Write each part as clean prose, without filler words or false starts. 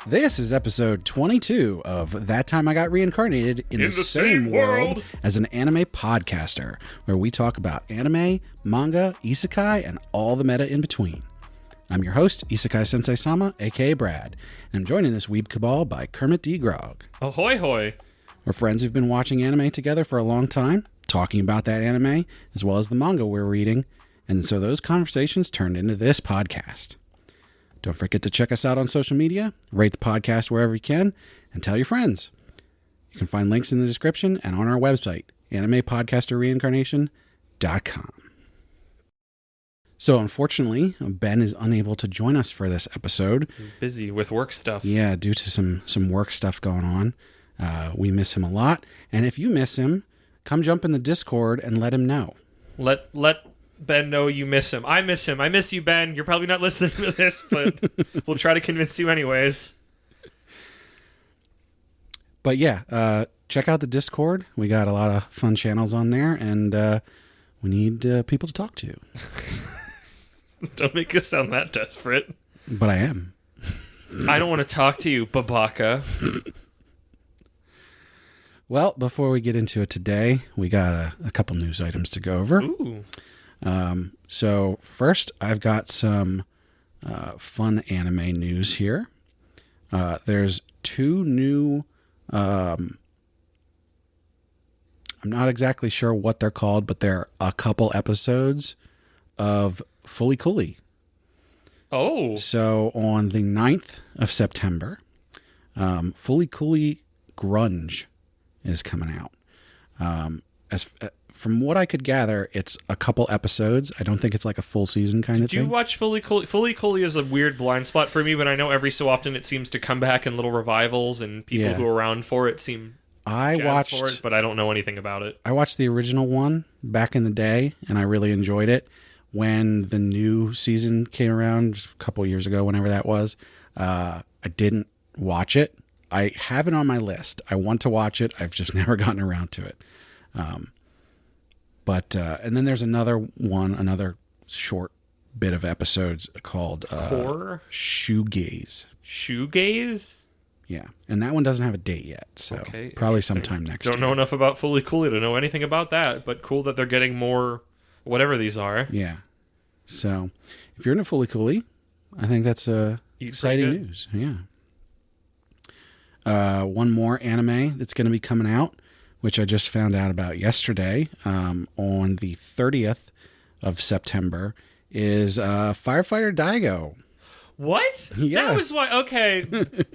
This is episode 22 of That Time I Got Reincarnated in the Same World as an Anime Podcaster, where we talk about anime, manga, isekai, and all the meta in between. I'm your host, Isekai Sensei Sama, aka Brad, and I'm joined in this weeb cabal by Kermit D. Grog. Ahoy hoy! We're friends who've been watching anime together for a long time, talking about that anime, as well as the manga we're reading, and so those conversations turned into this podcast. Don't forget to check us out on social media, rate the podcast wherever you can, and tell your friends. You can find links in the description and on our website, animepodcasterreincarnation.com. So unfortunately, Ben is unable to join us for this episode. He's busy with work stuff. Yeah, due to some work stuff going on. We miss him a lot. And if you miss him, come jump in the Discord and let him know. Let Ben know you miss him. I miss him. I miss you, Ben. You're probably not listening to this, but we'll try to convince you anyways. But yeah, check out the Discord. We got a lot of fun channels on there, and we need people to talk to. Don't make us sound that desperate. But I am. I don't want to talk to you, Babaka. Well, before we get into it today, we got a couple news items to go over. Ooh. So first, I've got some fun anime news here. There's two new... I'm not exactly sure what they're called, but they're a couple episodes of Fully Cooley. Oh. So on the 9th of September, Fully Cooley Grunge is coming out. From what I could gather, it's a couple episodes. I don't think it's like a full season kind of thing. Did you watch Fully Cooley? Fully Cooley is a weird blind spot for me, but I know every so often it seems to come back in little revivals, and people who are around for it seem jazzed for it, but I don't know anything about it. I watched the original one back in the day, and I really enjoyed it. When the new season came around a couple years ago, whenever that was, I didn't watch it. I have it on my list. I want to watch it. I've just never gotten around to it. And then there's another short bit of episodes called Horror? Shoegaze. Shoegaze? Yeah, and that one doesn't have a date yet, so probably sometime next year. Don't know enough about Fully Cooley to know anything about that, but cool that they're getting more whatever these are. Yeah. So, if you're into Fully Cooley, I think that's exciting news. Yeah. One more anime that's going to be coming out, which I just found out about yesterday, on the 30th of September, is Firefighter Daigo. What? Yeah. That was why. Okay,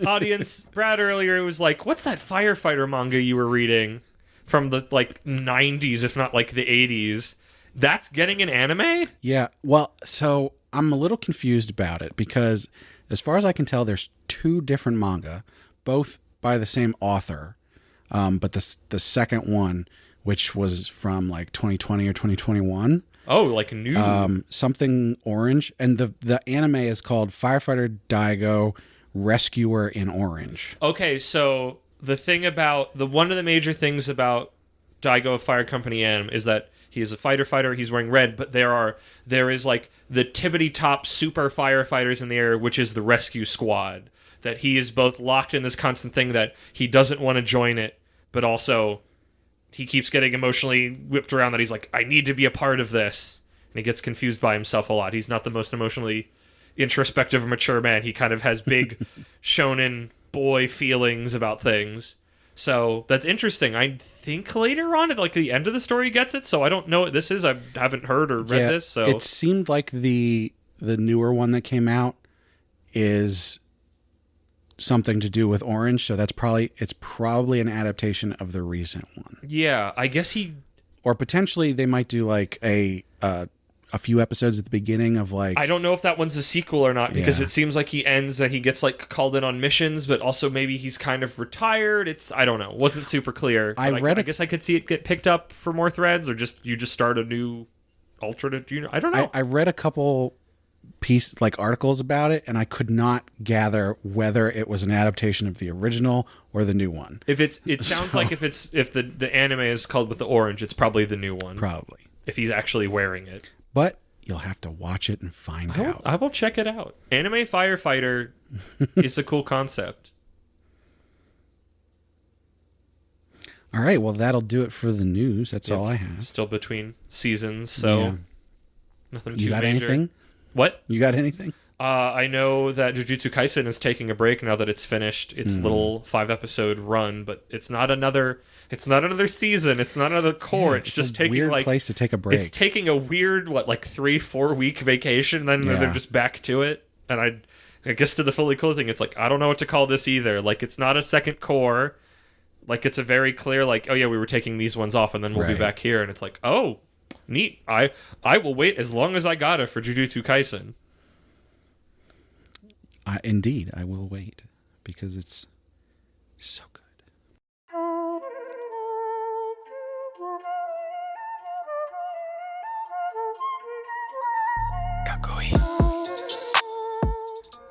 audience. Brad earlier was like, "What's that firefighter manga you were reading from the 90s, if not like the 80s? That's getting an anime?" Yeah. Well, so I'm a little confused about it because, as far as I can tell, there's two different manga, both by the same author. But the second one, which was from 2020 or 2021. Oh, like new. Something orange. And the anime is called Firefighter Daigo Rescuer in Orange. Okay, so the thing about one of the major things about Daigo of Fire Company M is that he is a fighter. He's wearing red, but there is the tippity top super firefighters in the air, which is the rescue squad. That he is both locked in this constant thing that he doesn't want to join it, but also he keeps getting emotionally whipped around that he's like, I need to be a part of this. And he gets confused by himself a lot. He's not the most emotionally introspective or mature man. He kind of has big shonen boy feelings about things. So that's interesting. I think later on, at the end of the story, he gets it. So I don't know what this is. I haven't heard or read this. So it seemed like the newer one that came out is something to do with orange, so it's probably an adaptation of the recent one. Yeah, I guess or potentially they might do a few episodes at the beginning of I don't know if that one's a sequel or not, because it seems like he ends that he gets called in on missions, but also maybe he's kind of retired. I don't know. It wasn't super clear. I guess I could see it get picked up for more threads, or you just start a new alternate. I don't know. I read a couple articles about it, and I could not gather whether it was an adaptation of the original or the new one. It sounds like if the anime is called with the orange, it's probably the new one. Probably. If he's actually wearing it. But you'll have to watch it and find out. I will check it out. Anime Firefighter is a cool concept. All right, well, that'll do it for the news. That's all I have. Still between seasons, so nothing too You got major. anything? What? You got anything? I know that Jujutsu Kaisen is taking a break now that it's finished its little 5-episode run, but it's not another season. It's not another core. It's just a taking weird like place to take a break. It's taking a weird 3-4 week vacation, then they're just back to it. And I guess to the fully cool thing, it's like I don't know what to call this either. Like it's not a second core. Like it's a very clear we were taking these ones off and then we'll be back here, and it's like, oh, neat. I will wait as long as I gotta for Jujutsu Kaisen. Indeed, I will wait because it's so good.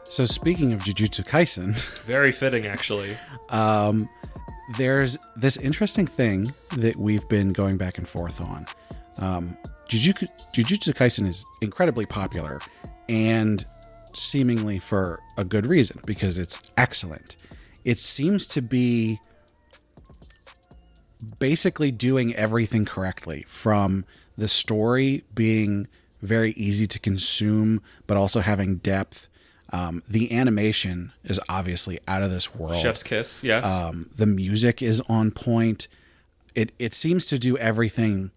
So speaking of Jujutsu Kaisen, very fitting actually. There's this interesting thing that we've been going back and forth on. Jujutsu Kaisen is incredibly popular, and seemingly for a good reason, because it's excellent. It seems to be basically doing everything correctly, from the story being very easy to consume, but also having depth. The animation is obviously out of this world. Chef's kiss, yes. The music is on point. It seems to do everything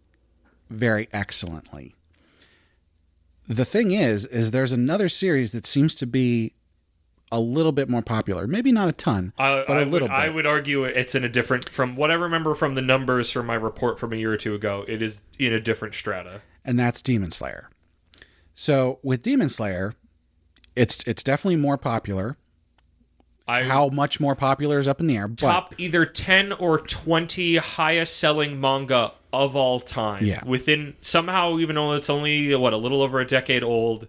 very excellently. The thing is there's another series that seems to be a little bit more popular. Maybe not a ton, but a little bit. I would argue it's in a different, from what I remember from the numbers from my report from a year or two ago, it is in a different strata. And that's Demon Slayer. So with Demon Slayer, it's definitely more popular. How much more popular is up in the air. But top either 10 or 20 highest selling manga of all time. Yeah. Within, somehow, even though it's only, a little over a decade old,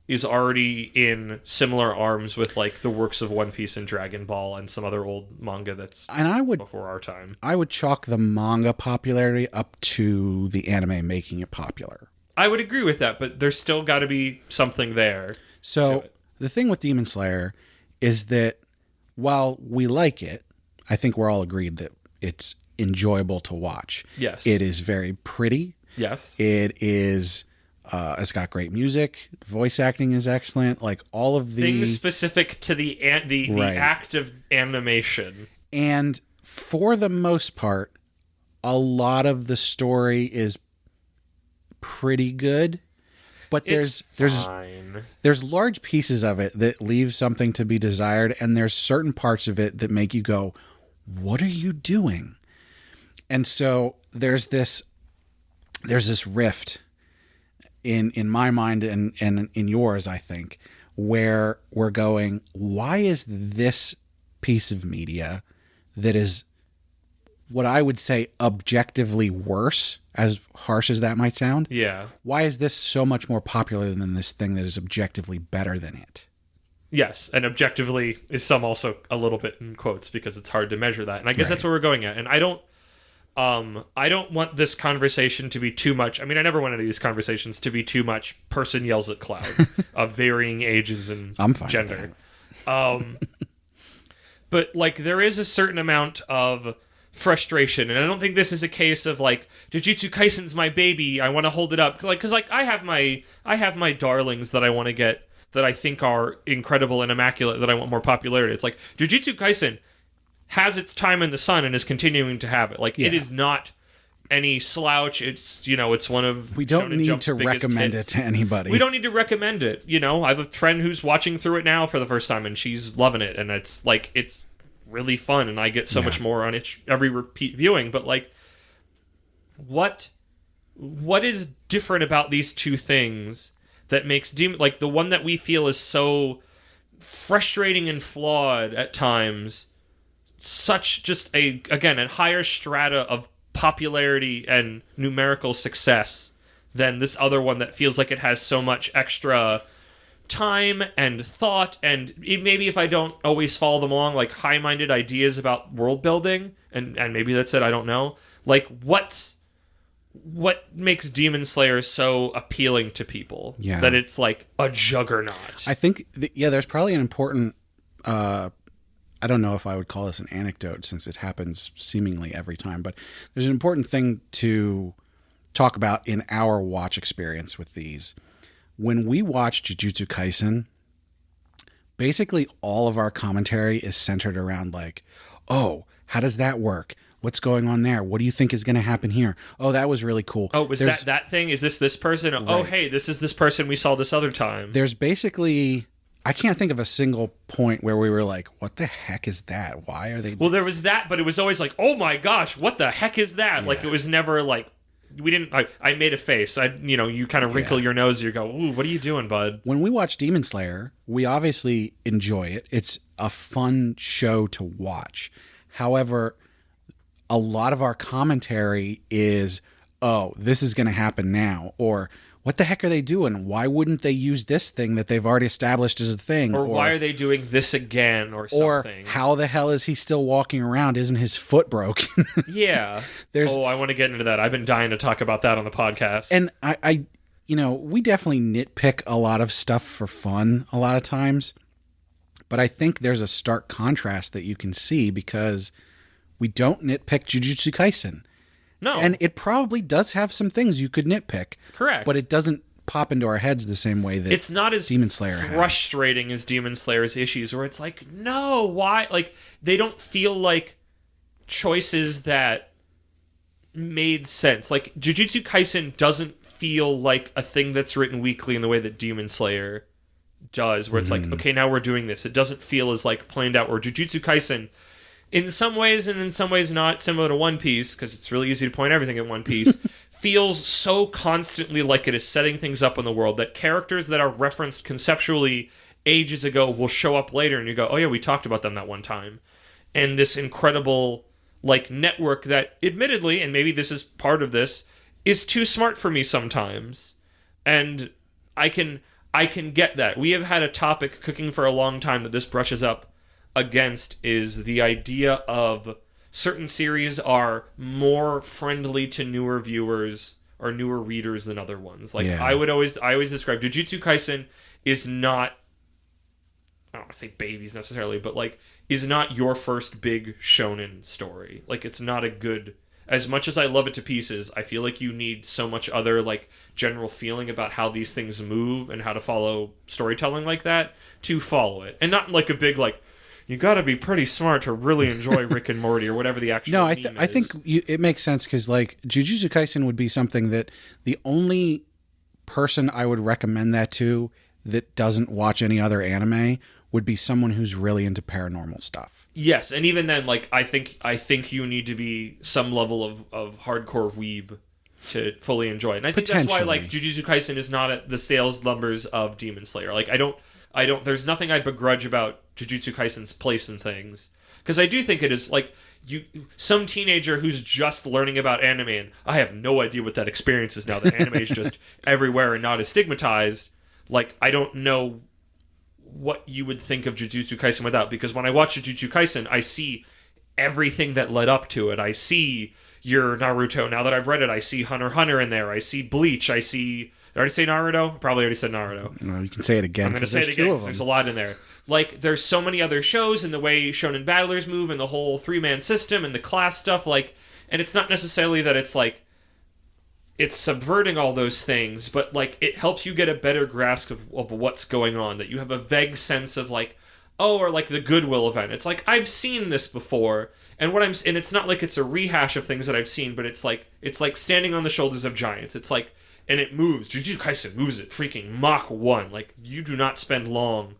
is already in similar arms with the works of One Piece and Dragon Ball and some other old manga that's before our time. I would chalk the manga popularity up to the anime making it popular. I would agree with that, but there's still got to be something there. So the thing with Demon Slayer is that while we like it, I think we're all agreed that it's enjoyable to watch. Yes. It is very pretty. Yes. It is, it's got great music. Voice acting is excellent. All of the things specific to the act of animation. And for the most part, a lot of the story is pretty good. But there's large pieces of it that leave something to be desired, and there's certain parts of it that make you go, what are you doing? And so there's this rift in my mind and in yours, I think, where we're going, why is this piece of media that is what I would say objectively worse, as harsh as that might sound. Yeah. Why is this so much more popular than this thing that is objectively better than it? Yes, and objectively is some also a little bit in quotes because it's hard to measure that. And I guess that's where we're going at. And I don't want this conversation to be too much. I mean, I never want any of these conversations to be too much person yells at cloud of varying ages and gender. But there is a certain amount of frustration, and I don't think this is a case of Jujutsu Kaisen's my baby, I want to hold it up, because I have my darlings that I want to get, that I think are incredible and immaculate, that I want more popularity. It's Jujutsu Kaisen has its time in the sun and is continuing to have it. It is not any slouch. It's it's one of we don't need to recommend it to anybody. We don't need to recommend it. I have a friend who's watching through it now for the first time, and she's loving it, and it's it's really fun, and I get so much more on every repeat viewing. But what is different about these two things that makes Demon, the one that we feel is so frustrating and flawed at times, such just a higher strata of popularity and numerical success than this other one that feels like it has so much extra time and thought, and maybe if I don't always follow them along, high-minded ideas about world building, and maybe that's it, I don't know. What makes Demon Slayer so appealing to people that it's a juggernaut? I think there's probably an important I don't know if I would call this an anecdote since it happens seemingly every time, but there's an important thing to talk about in our watch experience with these. When we watch Jujutsu Kaisen, basically all of our commentary is centered around like, oh, how does that work? What's going on there? What do you think is going to happen here? Oh, that was really cool. Oh, was that thing? Is this person? Right. Oh, hey, this is this person we saw this other time. There's basically... I can't think of a single point where we were like, what the heck is that? Why are they... Well, there was that, but it was always like, oh my gosh, what the heck is that? Yeah. Like, it was never like... We didn't... I made a face. You kind of wrinkle your nose. You go, ooh, what are you doing, bud? When we watch Demon Slayer, we obviously enjoy it. It's a fun show to watch. However, a lot of our commentary is, oh, this is going to happen now. Or... what the heck are they doing? Why wouldn't they use this thing that they've already established as a thing? Or why are they doing this again or something? Or how the hell is he still walking around? Isn't his foot broken? Yeah. I want to get into that. I've been dying to talk about that on the podcast. And I we definitely nitpick a lot of stuff for fun a lot of times. But I think there's a stark contrast that you can see because we don't nitpick Jujutsu Kaisen. No. And it probably does have some things you could nitpick. Correct. But it doesn't pop into our heads the same way that it's not as Demon Slayer frustrating as Demon Slayer's issues, where it's like, no, why? Like, they don't feel like choices that made sense. Like, Jujutsu Kaisen doesn't feel like a thing that's written weekly in the way that Demon Slayer does, where it's like, okay, now we're doing this. It doesn't feel as like planned out, where Jujutsu Kaisen... in some ways and in some ways not, similar to One Piece, because it's really easy to point everything at One Piece, feels so constantly like it is setting things up in the world that characters that are referenced conceptually ages ago will show up later and you go, oh yeah, we talked about them that one time. And this incredible like network that admittedly, and maybe this is part of this, is too smart for me sometimes. And I can get that. We have had a topic cooking for a long time that this brushes up against, is the idea of certain series are more friendly to newer viewers or newer readers than other ones. Like, yeah. I always describe Jujutsu Kaisen is not, I don't want to say babies necessarily, but like, is not your first big shonen story. Like, it's not a good, as much as I love it to pieces, I feel like you need so much other like general feeling about how these things move and how to follow storytelling like that to follow it. And not like a big like, you got to be pretty smart to really enjoy Rick and Morty or whatever the actual No, I think it makes sense because like Jujutsu Kaisen would be something that the only person I would recommend that to that doesn't watch any other anime would be someone who's really into paranormal stuff. Yes, and even then, like I think you need to be some level of hardcore weeb to fully enjoy it. And I think that's why like Jujutsu Kaisen is not at the sales numbers of Demon Slayer. Like I don't there's nothing I begrudge about Jujutsu Kaisen's place in things, because I do think it is like some teenager who's just learning about anime, and I have no idea what that experience is now that anime is just everywhere and not as stigmatized. Like, I don't know what you would think of Jujutsu Kaisen without, because when I watch Jujutsu Kaisen, I see everything that led up to it. I see your Naruto. Now that I've read it, I see Hunter x Hunter in there. I see Bleach. I see... Did I already say Naruto? Probably already said Naruto. No, you can say it again. I'm going to say it again because there's a lot in there. Like, there's so many other shows and the way shonen battlers move and the whole three-man system and the class stuff, like, and it's not necessarily that it's like it's subverting all those things, but like it helps you get a better grasp of what's going on, that you have a vague sense of like, oh, or like the Goodwill event. It's like, I've seen this before, and and it's not like it's a rehash of things that I've seen, but it's like standing on the shoulders of giants. It's like, and it moves. Jujutsu Kaisen moves at freaking Mach 1. Like, you do not spend long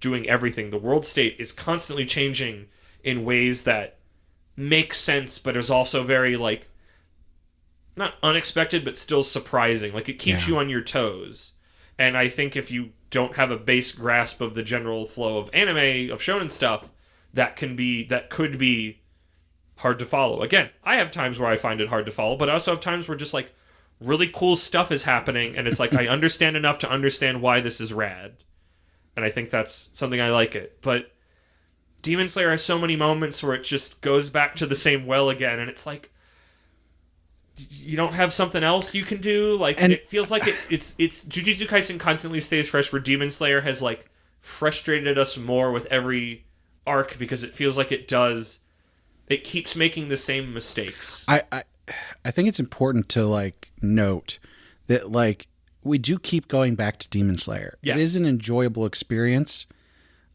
doing everything. The world state is constantly changing in ways that make sense, but is also very, like, not unexpected, but still surprising. Like, it keeps you on your toes. And I think if you don't have a base grasp of the general flow of anime, of shonen stuff, that could be hard to follow. Again, I have times where I find it hard to follow, but I also have times where just, like, really cool stuff is happening, and it's like I understand enough to understand why this is rad. And I think that's something I like it. But Demon Slayer has so many moments where it just goes back to the same well again, and it's like, you don't have something else you can do? Like, and it feels like it's Jujutsu Kaisen constantly stays fresh, where Demon Slayer has, like, frustrated us more with every arc because it feels like it keeps making the same mistakes. I think it's important to like note that like we do keep going back to Demon Slayer. Yes. It is an enjoyable experience.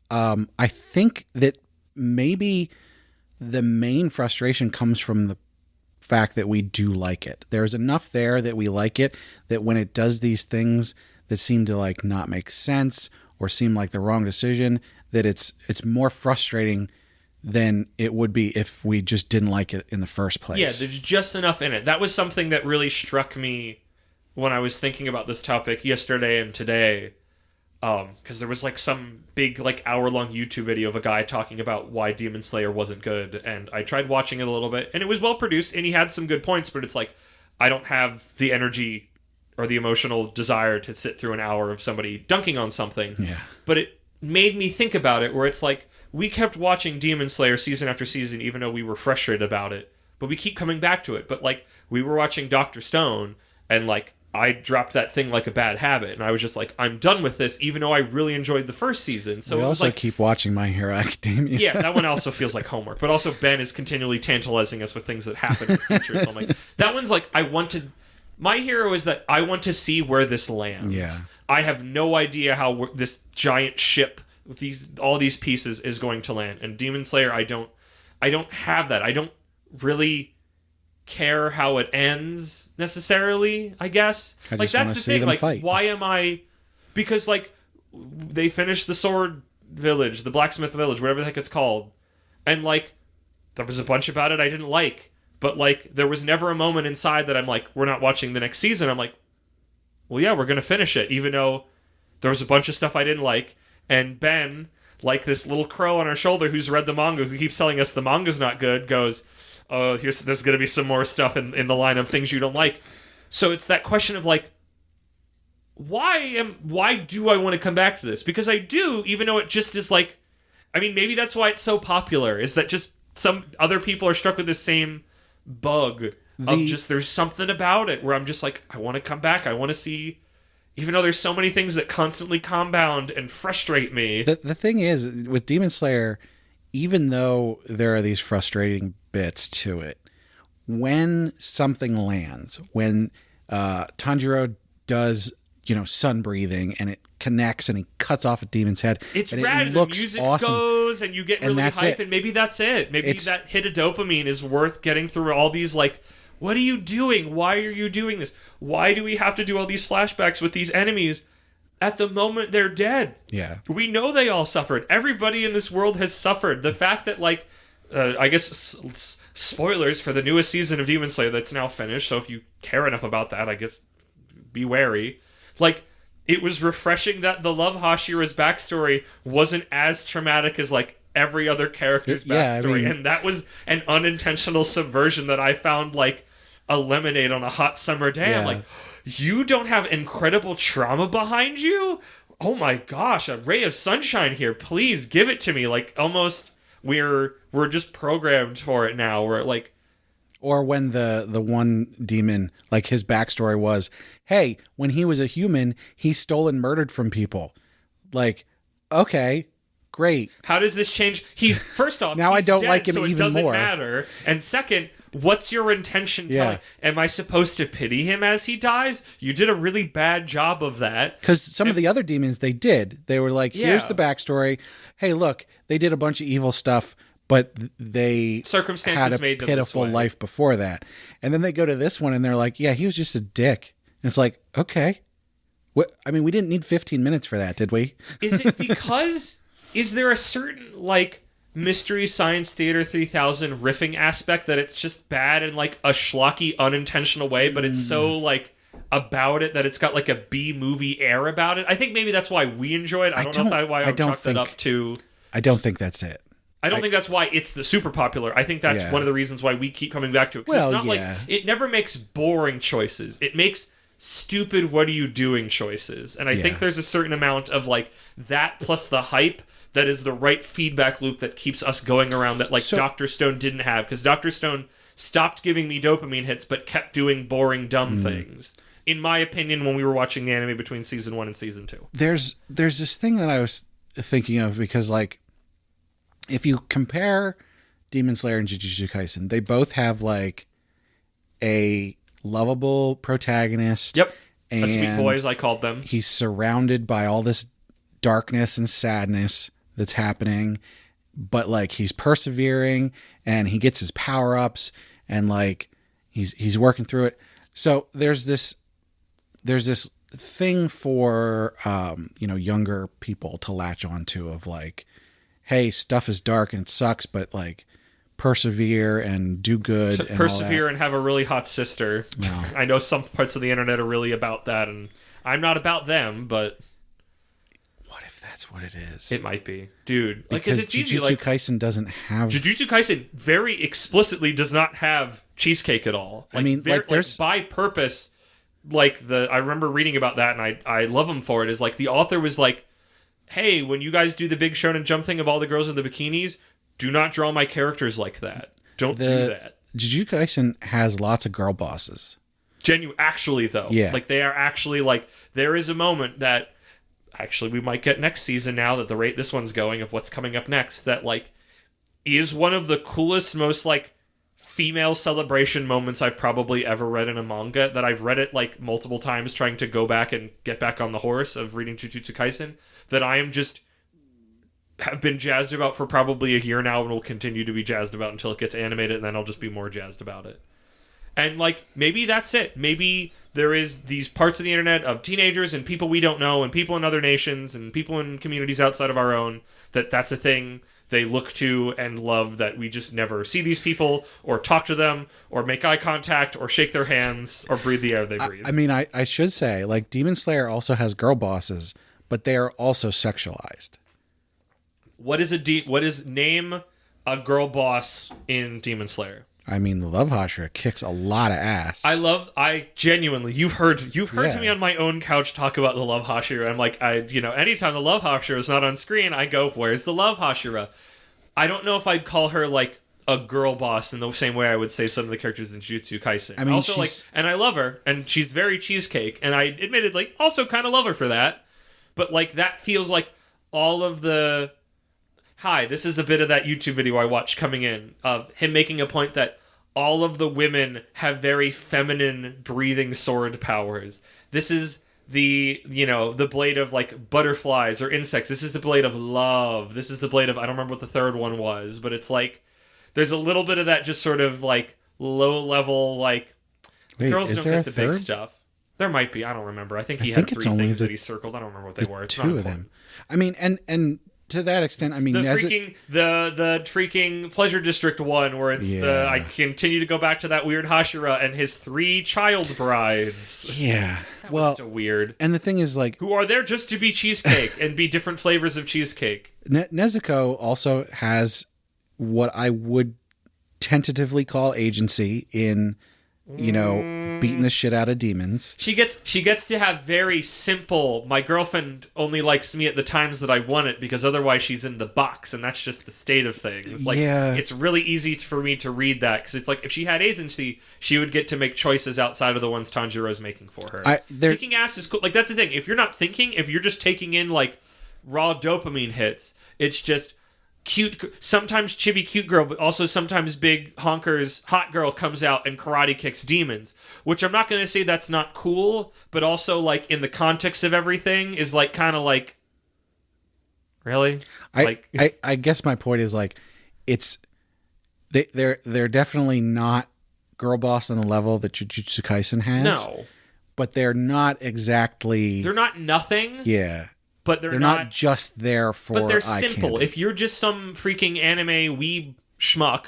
I think that maybe the main frustration comes from the fact that we do like it. There's enough there that we like it, that when it does these things that seem to like not make sense or seem like the wrong decision, that it's more frustrating than it would be if we just didn't like it in the first place. Yeah, there's just enough in it. That was something that really struck me when I was thinking about this topic yesterday and today. Because there was like some big like hour-long YouTube video of a guy talking about why Demon Slayer wasn't good, and I tried watching it a little bit, and it was well produced, and he had some good points, but it's like, I don't have the energy or the emotional desire to sit through an hour of somebody dunking on something. Yeah. But it made me think about it, where it's like, we kept watching Demon Slayer season after season, even though we were frustrated about it, but we keep coming back to it. But like, we were watching Dr. Stone, and like, I dropped that thing like a bad habit, and I was just like, I'm done with this, even though I really enjoyed the first season. So we it was also like, keep watching My Hero Academia. yeah, that one also feels like homework. But also Ben is continually tantalizing us with things that happen in the future. So I'm like, that one's like, My Hero is that I want to see where this lands. Yeah. I have no idea how this giant ship with all these pieces is going to land. And Demon Slayer, I don't have that. I don't really care how it ends necessarily, I guess. I like just that's wanna the see thing. them Like fight. why am I, because like they finished the Sword Village, the Blacksmith Village, whatever the heck it's called, and like there was a bunch about it I didn't like, but like there was never a moment inside that I'm like, we're not watching the next season. I'm like, well, yeah, we're gonna finish it, even though there was a bunch of stuff I didn't like. And Ben, like this little crow on our shoulder who's read the manga, who keeps telling us the manga's not good, goes, oh, there's going to be some more stuff in the line of things you don't like. So it's that question of like, why do I want to come back to this? Because I do, even though it just is like, I mean, maybe that's why it's so popular, is that just some other people are struck with the same bug of just, there's something about it where I'm just like, I want to come back. I want to see, even though there's so many things that constantly compound and frustrate me. The thing is, with Demon Slayer, even though there are these frustrating bits to it, when something lands, when Tanjiro does, sun breathing and it connects and he cuts off a demon's head, it's and rad. it looks the music awesome. goes and you get really hype, and maybe that's it. Maybe that hit of dopamine is worth getting through all these like, what are you doing? Why are you doing this? Why do we have to do all these flashbacks with these enemies at the moment they're dead? Yeah. We know they all suffered. Everybody in this world has suffered. The fact that, like, I guess, spoilers for the newest season of Demon Slayer that's now finished, so if you care enough about that, I guess, be wary. Like, it was refreshing that the Love Hashira's backstory wasn't as traumatic as, like, every other character's backstory. And that was an unintentional subversion that I found, like, a lemonade on a hot summer day. Yeah. I'm like, you don't have incredible trauma behind you? Oh my gosh, a ray of sunshine here. Please give it to me. Like, almost we're just programmed for it now. We're like, or when the one demon, like his backstory was, hey, when he was a human, he stole and murdered from people. Like, okay, great. How does this change? He's first off, now he's I don't dead, like him so even it doesn't more. matter. And second, what's your intention telling? Am I supposed to pity him as he dies? You did a really bad job of that. Because some of the other demons, they did. They were like, here's the backstory. Hey, look, they did a bunch of evil stuff, but they circumstances had a made them pitiful life before that. And then they go to this one and they're like, yeah, he was just a dick. And it's like, okay. What? I mean, we didn't need 15 minutes for that, did we? Is it because... Is there a certain, like, Mystery Science Theater 3000 riffing aspect that it's just bad in, like, a schlocky, unintentional way, but it's so, like, about it that it's got, like, a B-movie air about it? I think maybe that's why we enjoy it. I don't know why I chalked it up to... I don't think that's it. I don't think that's why it's the super popular. I think that's one of the reasons why we keep coming back to it. Because it's not like... It never makes boring choices. It makes stupid, what are you doing choices. And I think there's a certain amount of, like, that plus the hype that is the right feedback loop that keeps us going around that, like, Dr. Stone didn't have. Because Dr. Stone stopped giving me dopamine hits, but kept doing boring, dumb things. In my opinion, when we were watching the anime between season 1 and season 2. There's this thing that I was thinking of, because, like, if you compare Demon Slayer and Jujutsu Kaisen, they both have like a lovable protagonist. Yep. And a sweet boy, as I called them. He's surrounded by all this darkness and sadness that's happening, but like he's persevering and he gets his power-ups and like he's working through it. So there's this thing for younger people to latch onto of like, hey, stuff is dark and it sucks, but like persevere and do good. To persevere and have a really hot sister. No. I know some parts of the internet are really about that, and I'm not about them, but what if that's what it is? It might be, dude. Because it's easy. Jujutsu Kaisen doesn't have. Jujutsu Kaisen very explicitly does not have cheesecake at all. I mean, there's by purpose. I remember reading about that, and I love them for it. Is like the author was like, hey, when you guys do the big Shonen Jump thing of all the girls in the bikinis, do not draw my characters like that. Don't do that. Jujutsu Kaisen has lots of girl bosses. Actually, though. Yeah. Like, they are actually, like, there is a moment that, actually, we might get next season now that the rate this one's going of what's coming up next, that, like, is one of the coolest, most, like, female celebration moments I've probably ever read in a manga, that I've read it, like, multiple times trying to go back and get back on the horse of reading Jujutsu Kaisen, that I am just have been jazzed about for probably a year now and will continue to be jazzed about until it gets animated, and then I'll just be more jazzed about it. And, like, maybe that's it. Maybe there is these parts of the internet of teenagers and people we don't know and people in other nations and people in communities outside of our own, that's a thing they look to and love, that we just never see these people or talk to them or make eye contact or shake their hands or breathe the air they breathe. I mean, I should say, like, Demon Slayer also has girl bosses, but they are also sexualized. Name a girl boss in Demon Slayer? I mean, the Love Hashira kicks a lot of ass. I genuinely, you've heard to me on my own couch talk about the Love Hashira. I'm like, anytime the Love Hashira is not on screen, I go, where's the Love Hashira? I don't know if I'd call her like a girl boss in the same way I would say some of the characters in Jujutsu Kaisen. I mean, also, and I love her, and she's very cheesecake, and I admittedly also kind of love her for that. But like, that feels like all of the... Hi, this is a bit of that YouTube video I watched coming in of him making a point that all of the women have very feminine breathing sword powers. This is the blade of like butterflies or insects. This is the blade of love. This is the blade of, I don't remember what the third one was, but it's like there's a little bit of that just sort of like low level, like, girls don't get the big stuff. There might be, I don't remember. I think he had 3 things that he circled. I don't remember what they were. It's 2 of them. I mean, and to that extent, I mean, the freaking Pleasure District one, where it's I continue to go back to that weird Hashira and his 3 child brides. Yeah, that was so weird. And the thing is, like, who are there just to be cheesecake and be different flavors of cheesecake. Nezuko also has what I would tentatively call agency in, beating the shit out of demons. She gets to have very simple, my girlfriend only likes me at the times that I want it because otherwise she's in the box, and that's just the state of things. Like, it's really easy for me to read that, because it's like, if she had agency, she would get to make choices outside of the ones Tanjiro's making for her. Kicking ass is cool. Like, that's the thing. If you're not thinking, if you're just taking in, like, raw dopamine hits, it's just... cute, sometimes chibi cute girl, but also sometimes big honkers hot girl comes out and karate kicks demons, which I'm not going to say that's not cool, but also, like, in the context of everything is like kind of like, really? I guess my point is, like, it's they're definitely not girl boss on the level that Jujutsu Kaisen has. No, but they're not exactly, they're not nothing. Yeah. But they're not just there for... But they're simple. If you're just some freaking anime weeb schmuck,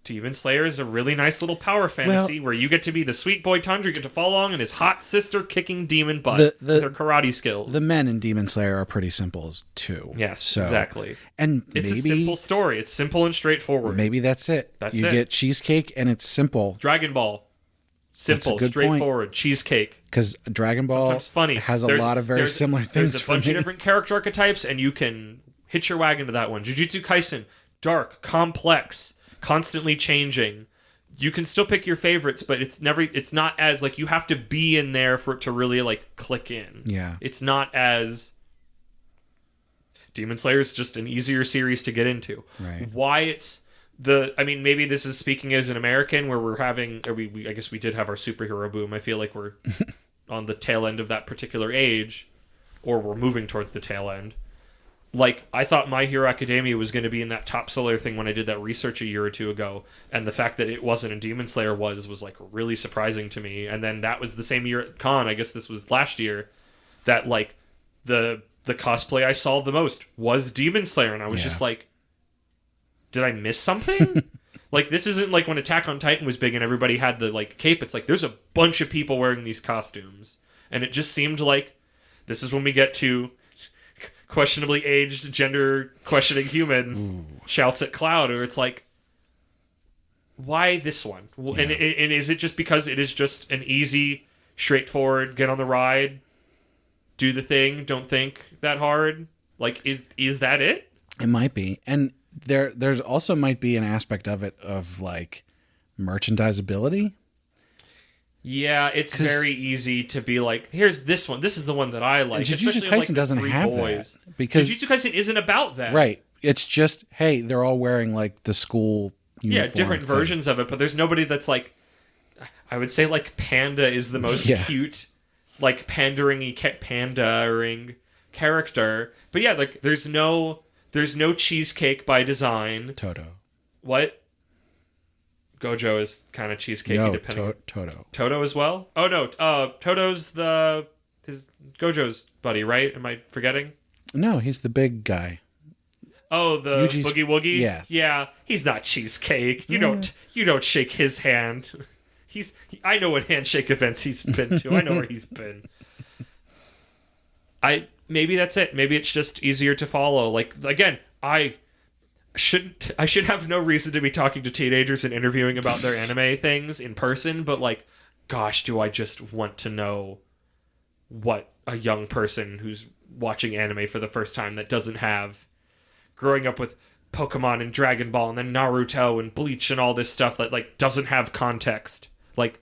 Demon Slayer is a really nice little power fantasy where you get to be the sweet boy Tanjiro, you get to follow along and his hot sister kicking demon butt with her karate skills. The men in Demon Slayer are pretty simple too. Yes, exactly. And it's a simple story. It's simple and straightforward. Maybe that's it. You get cheesecake and it's simple. Dragon Ball. Simple, straightforward, cheesecake. Because Dragon Ball has a lot of very similar things. There's a bunch of different character archetypes, and you can hitch your wagon to that one. Jujutsu Kaisen, dark, complex, constantly changing. You can still pick your favorites, but it's not as, like, you have to be in there for it to really, like, click in. Yeah. It's not as... Demon Slayer is just an easier series to get into. Right. Why it's maybe this is speaking as an American where we're having, or I guess we did have our superhero boom. I feel like we're on the tail end of that particular age, or we're moving towards the tail end. Like, I thought My Hero Academia was going to be in that top seller thing when I did that research a year or two ago, and the fact that it wasn't and Demon Slayer was like really surprising to me. And then that was the same year at Con, I guess this was last year, that like the cosplay I saw the most was Demon Slayer, and I was just like, did I miss something? Like, this isn't like when Attack on Titan was big and everybody had the like cape. It's like there's a bunch of people wearing these costumes, and it just seemed like this is when we get to questionably aged, gender questioning human shouts at Cloud, or it's like, why this one? Yeah. And is it just because it is just an easy, straightforward, get on the ride, do the thing, don't think that hard? Like, is that it? It might be. And there's also might be an aspect of it of like merchandisability. Yeah, it's very easy to be like, here's this one. This is the one that I like. Jujutsu Kaisen doesn't have that. Because Jujutsu Kaisen isn't about that. Right. It's just, hey, they're all wearing like the school uniform. Yeah, different versions of it, but there's nobody that's like, I would say like Panda is the most cute, like pandering character. But yeah, like there's no cheesecake by design. Toto. What? Gojo is kind of cheesecakey, depending. Toto. Toto as well? Oh no, Toto's his Gojo's buddy, right? Am I forgetting? No, he's the big guy. Oh, the Boogie Woogie? Yes. Yeah, he's not cheesecake. You don't shake his hand. I know what handshake events he's been to. I know where he's been. Maybe that's it. Maybe it's just easier to follow. Like, again, I should have no reason to be talking to teenagers and interviewing about their anime things in person, but like, gosh, do I just want to know what a young person who's watching anime for the first time that doesn't have growing up with Pokemon and Dragon Ball and then Naruto and Bleach and all this stuff that like doesn't have context, like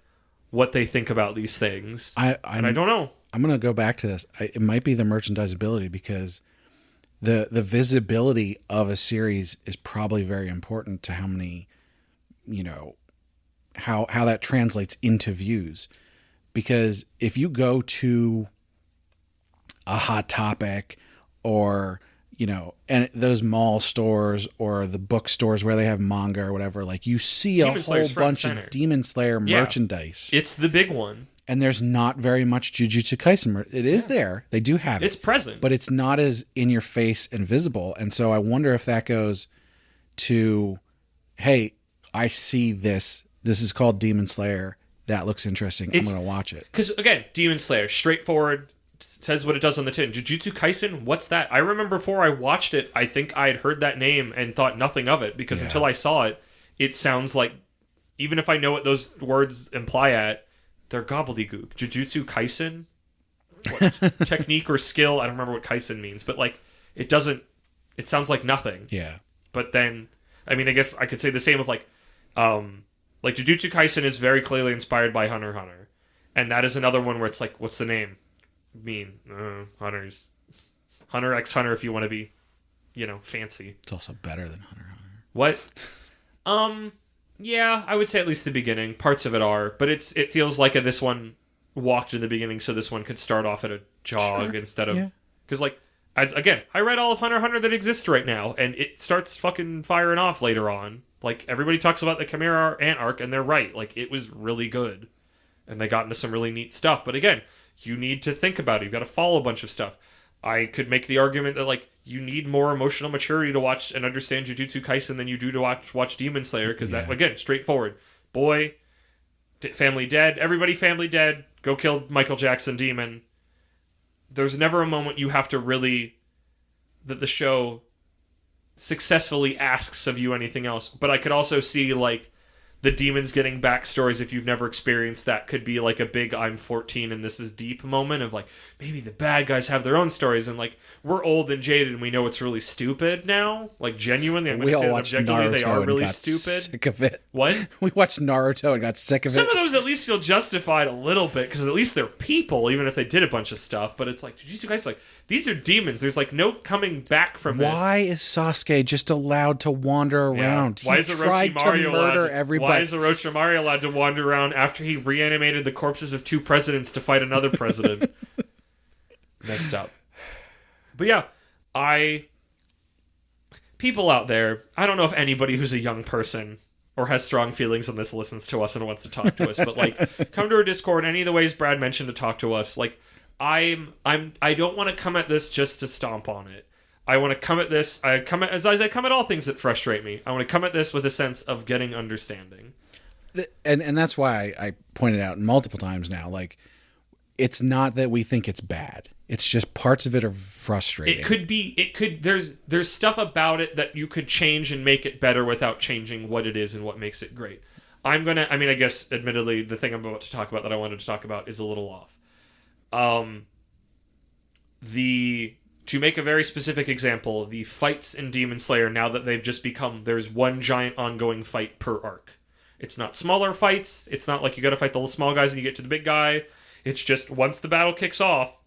what they think about these things. I don't know. I'm going to go back to this. It might be the merchandisability, because the visibility of a series is probably very important to how many, how that translates into views. Because if you go to a Hot Topic or, and those mall stores or the bookstores where they have manga or whatever, like you see a whole bunch of Demon Slayer merchandise. It's the big one. And there's not very much Jujutsu Kaisen. It is there. They do have it. It's present. But it's not as in your face and visible. And so I wonder if that goes to, hey, I see this. This is called Demon Slayer. That looks interesting. I'm going to watch it. Because, again, Demon Slayer, straightforward, says what it does on the tin. Jujutsu Kaisen, what's that? I remember before I watched it, I think I had heard that name and thought nothing of it. Because until I saw it, it sounds like, even if I know what those words imply they're gobbledygook. Jujutsu Kaisen? Technique or skill? I don't remember what Kaisen means. But, like, it sounds like nothing. Yeah. But then, I guess I could say the same of, like Jujutsu Kaisen is very clearly inspired by Hunter x Hunter. And that is another one where it's like, what's the name mean? Hunter x Hunter if you want to be, fancy. It's also better than Hunter x Hunter. What? Yeah, I would say at least the beginning. Parts of it are, but it feels like this one walked in the beginning, so this one could start off at a jog instead of because I read all of Hunter x Hunter that exists right now, and it starts fucking firing off later on. Like, everybody talks about the Chimera Ant arc, and they're right. Like, it was really good, and they got into some really neat stuff. But again, you need to think about it. You've got to follow a bunch of stuff. I could make the argument that, like, you need more emotional maturity to watch and understand Jujutsu Kaisen than you do to watch Demon Slayer, because that, again, straightforward. Boy, family dead. Everybody family dead. Go kill Michael Jackson demon. There's never a moment you have to really... that the show successfully asks of you anything else. But I could also see, like, the demons getting backstories, if you've never experienced that, could be like a big I'm 14 and this is deep moment of like, maybe the bad guys have their own stories, and like, we're old and jaded and we know it's really stupid now. Like, genuinely, I'm going to say that objectively, they are really stupid. Sick of it. What? We watched Naruto and got sick of it. Some of those at least feel justified a little bit, because at least they're people, even if they did a bunch of stuff. But it's like, did you guys, like, these are demons. There's like no coming back from this. Why is Sasuke just allowed to wander around? Why is Orochimaru allowed to wander around after he reanimated the corpses of 2 presidents to fight another president? Messed up. But yeah, people out there, I don't know if anybody who's a young person or has strong feelings on this listens to us and wants to talk to us, but like, come to our Discord any of the ways Brad mentioned to talk to us. Like, I don't want to come at this just to stomp on it. I want to come at this, as I come at all things that frustrate me. I want to come at this with a sense of getting understanding. And that's why I pointed out multiple times now, like, it's not that we think it's bad. It's just parts of it are frustrating. There's stuff about it that you could change and make it better without changing what it is and what makes it great. I guess, admittedly, the thing I'm about to talk about that I wanted to talk about is a little off. To make a very specific example, the fights in Demon Slayer, now that they've just become, there's one giant ongoing fight per arc. It's not smaller fights. It's not like you gotta fight the little small guys and you get to the big guy. It's just, once the battle kicks off,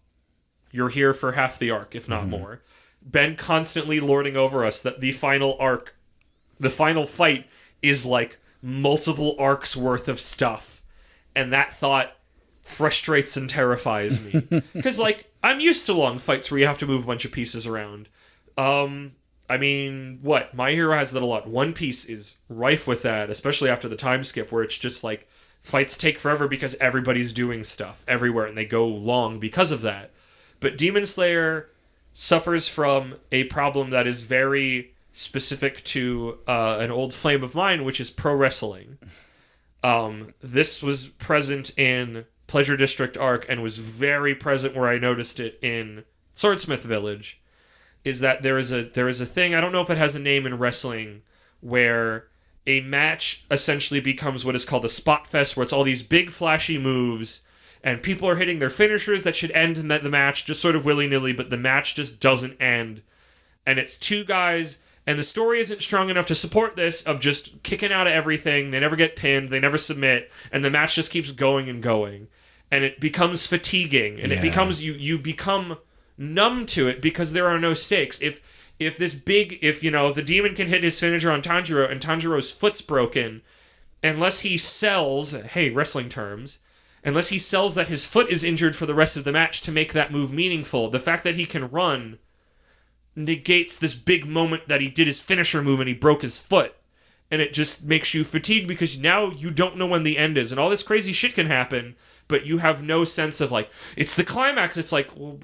you're here for half the arc, if not more. Ben constantly lording over us that the final arc, the final fight, is like multiple arcs worth of stuff. And that thought frustrates and terrifies me. Because, like, I'm used to long fights where you have to move a bunch of pieces around. My Hero has that a lot. One Piece is rife with that, especially after the time skip, where it's just like, fights take forever because everybody's doing stuff everywhere, and they go long because of that. But Demon Slayer suffers from a problem that is very specific to an old flame of mine, which is pro wrestling. This was present in Pleasure District arc and was very present where I noticed it in Swordsmith Village, is that there is a thing, I don't know if it has a name in wrestling, where a match essentially becomes what is called a spot fest, where it's all these big flashy moves and people are hitting their finishers that should end the match just sort of willy-nilly, but the match just doesn't end. And it's 2 guys, and the story isn't strong enough to support this, of just kicking out of everything. They never get pinned, they never submit, and the match just keeps going and going. And it becomes fatiguing, and it becomes, you become numb to it because there are no stakes. If the demon can hit his finisher on Tanjiro and Tanjiro's foot's broken, unless he sells, wrestling terms, unless he sells that his foot is injured for the rest of the match to make that move meaningful, the fact that he can run negates this big moment that he did his finisher move and he broke his foot. And it just makes you fatigued because now you don't know when the end is. And all this crazy shit can happen, but you have no sense of, like, it's the climax. It's like, well,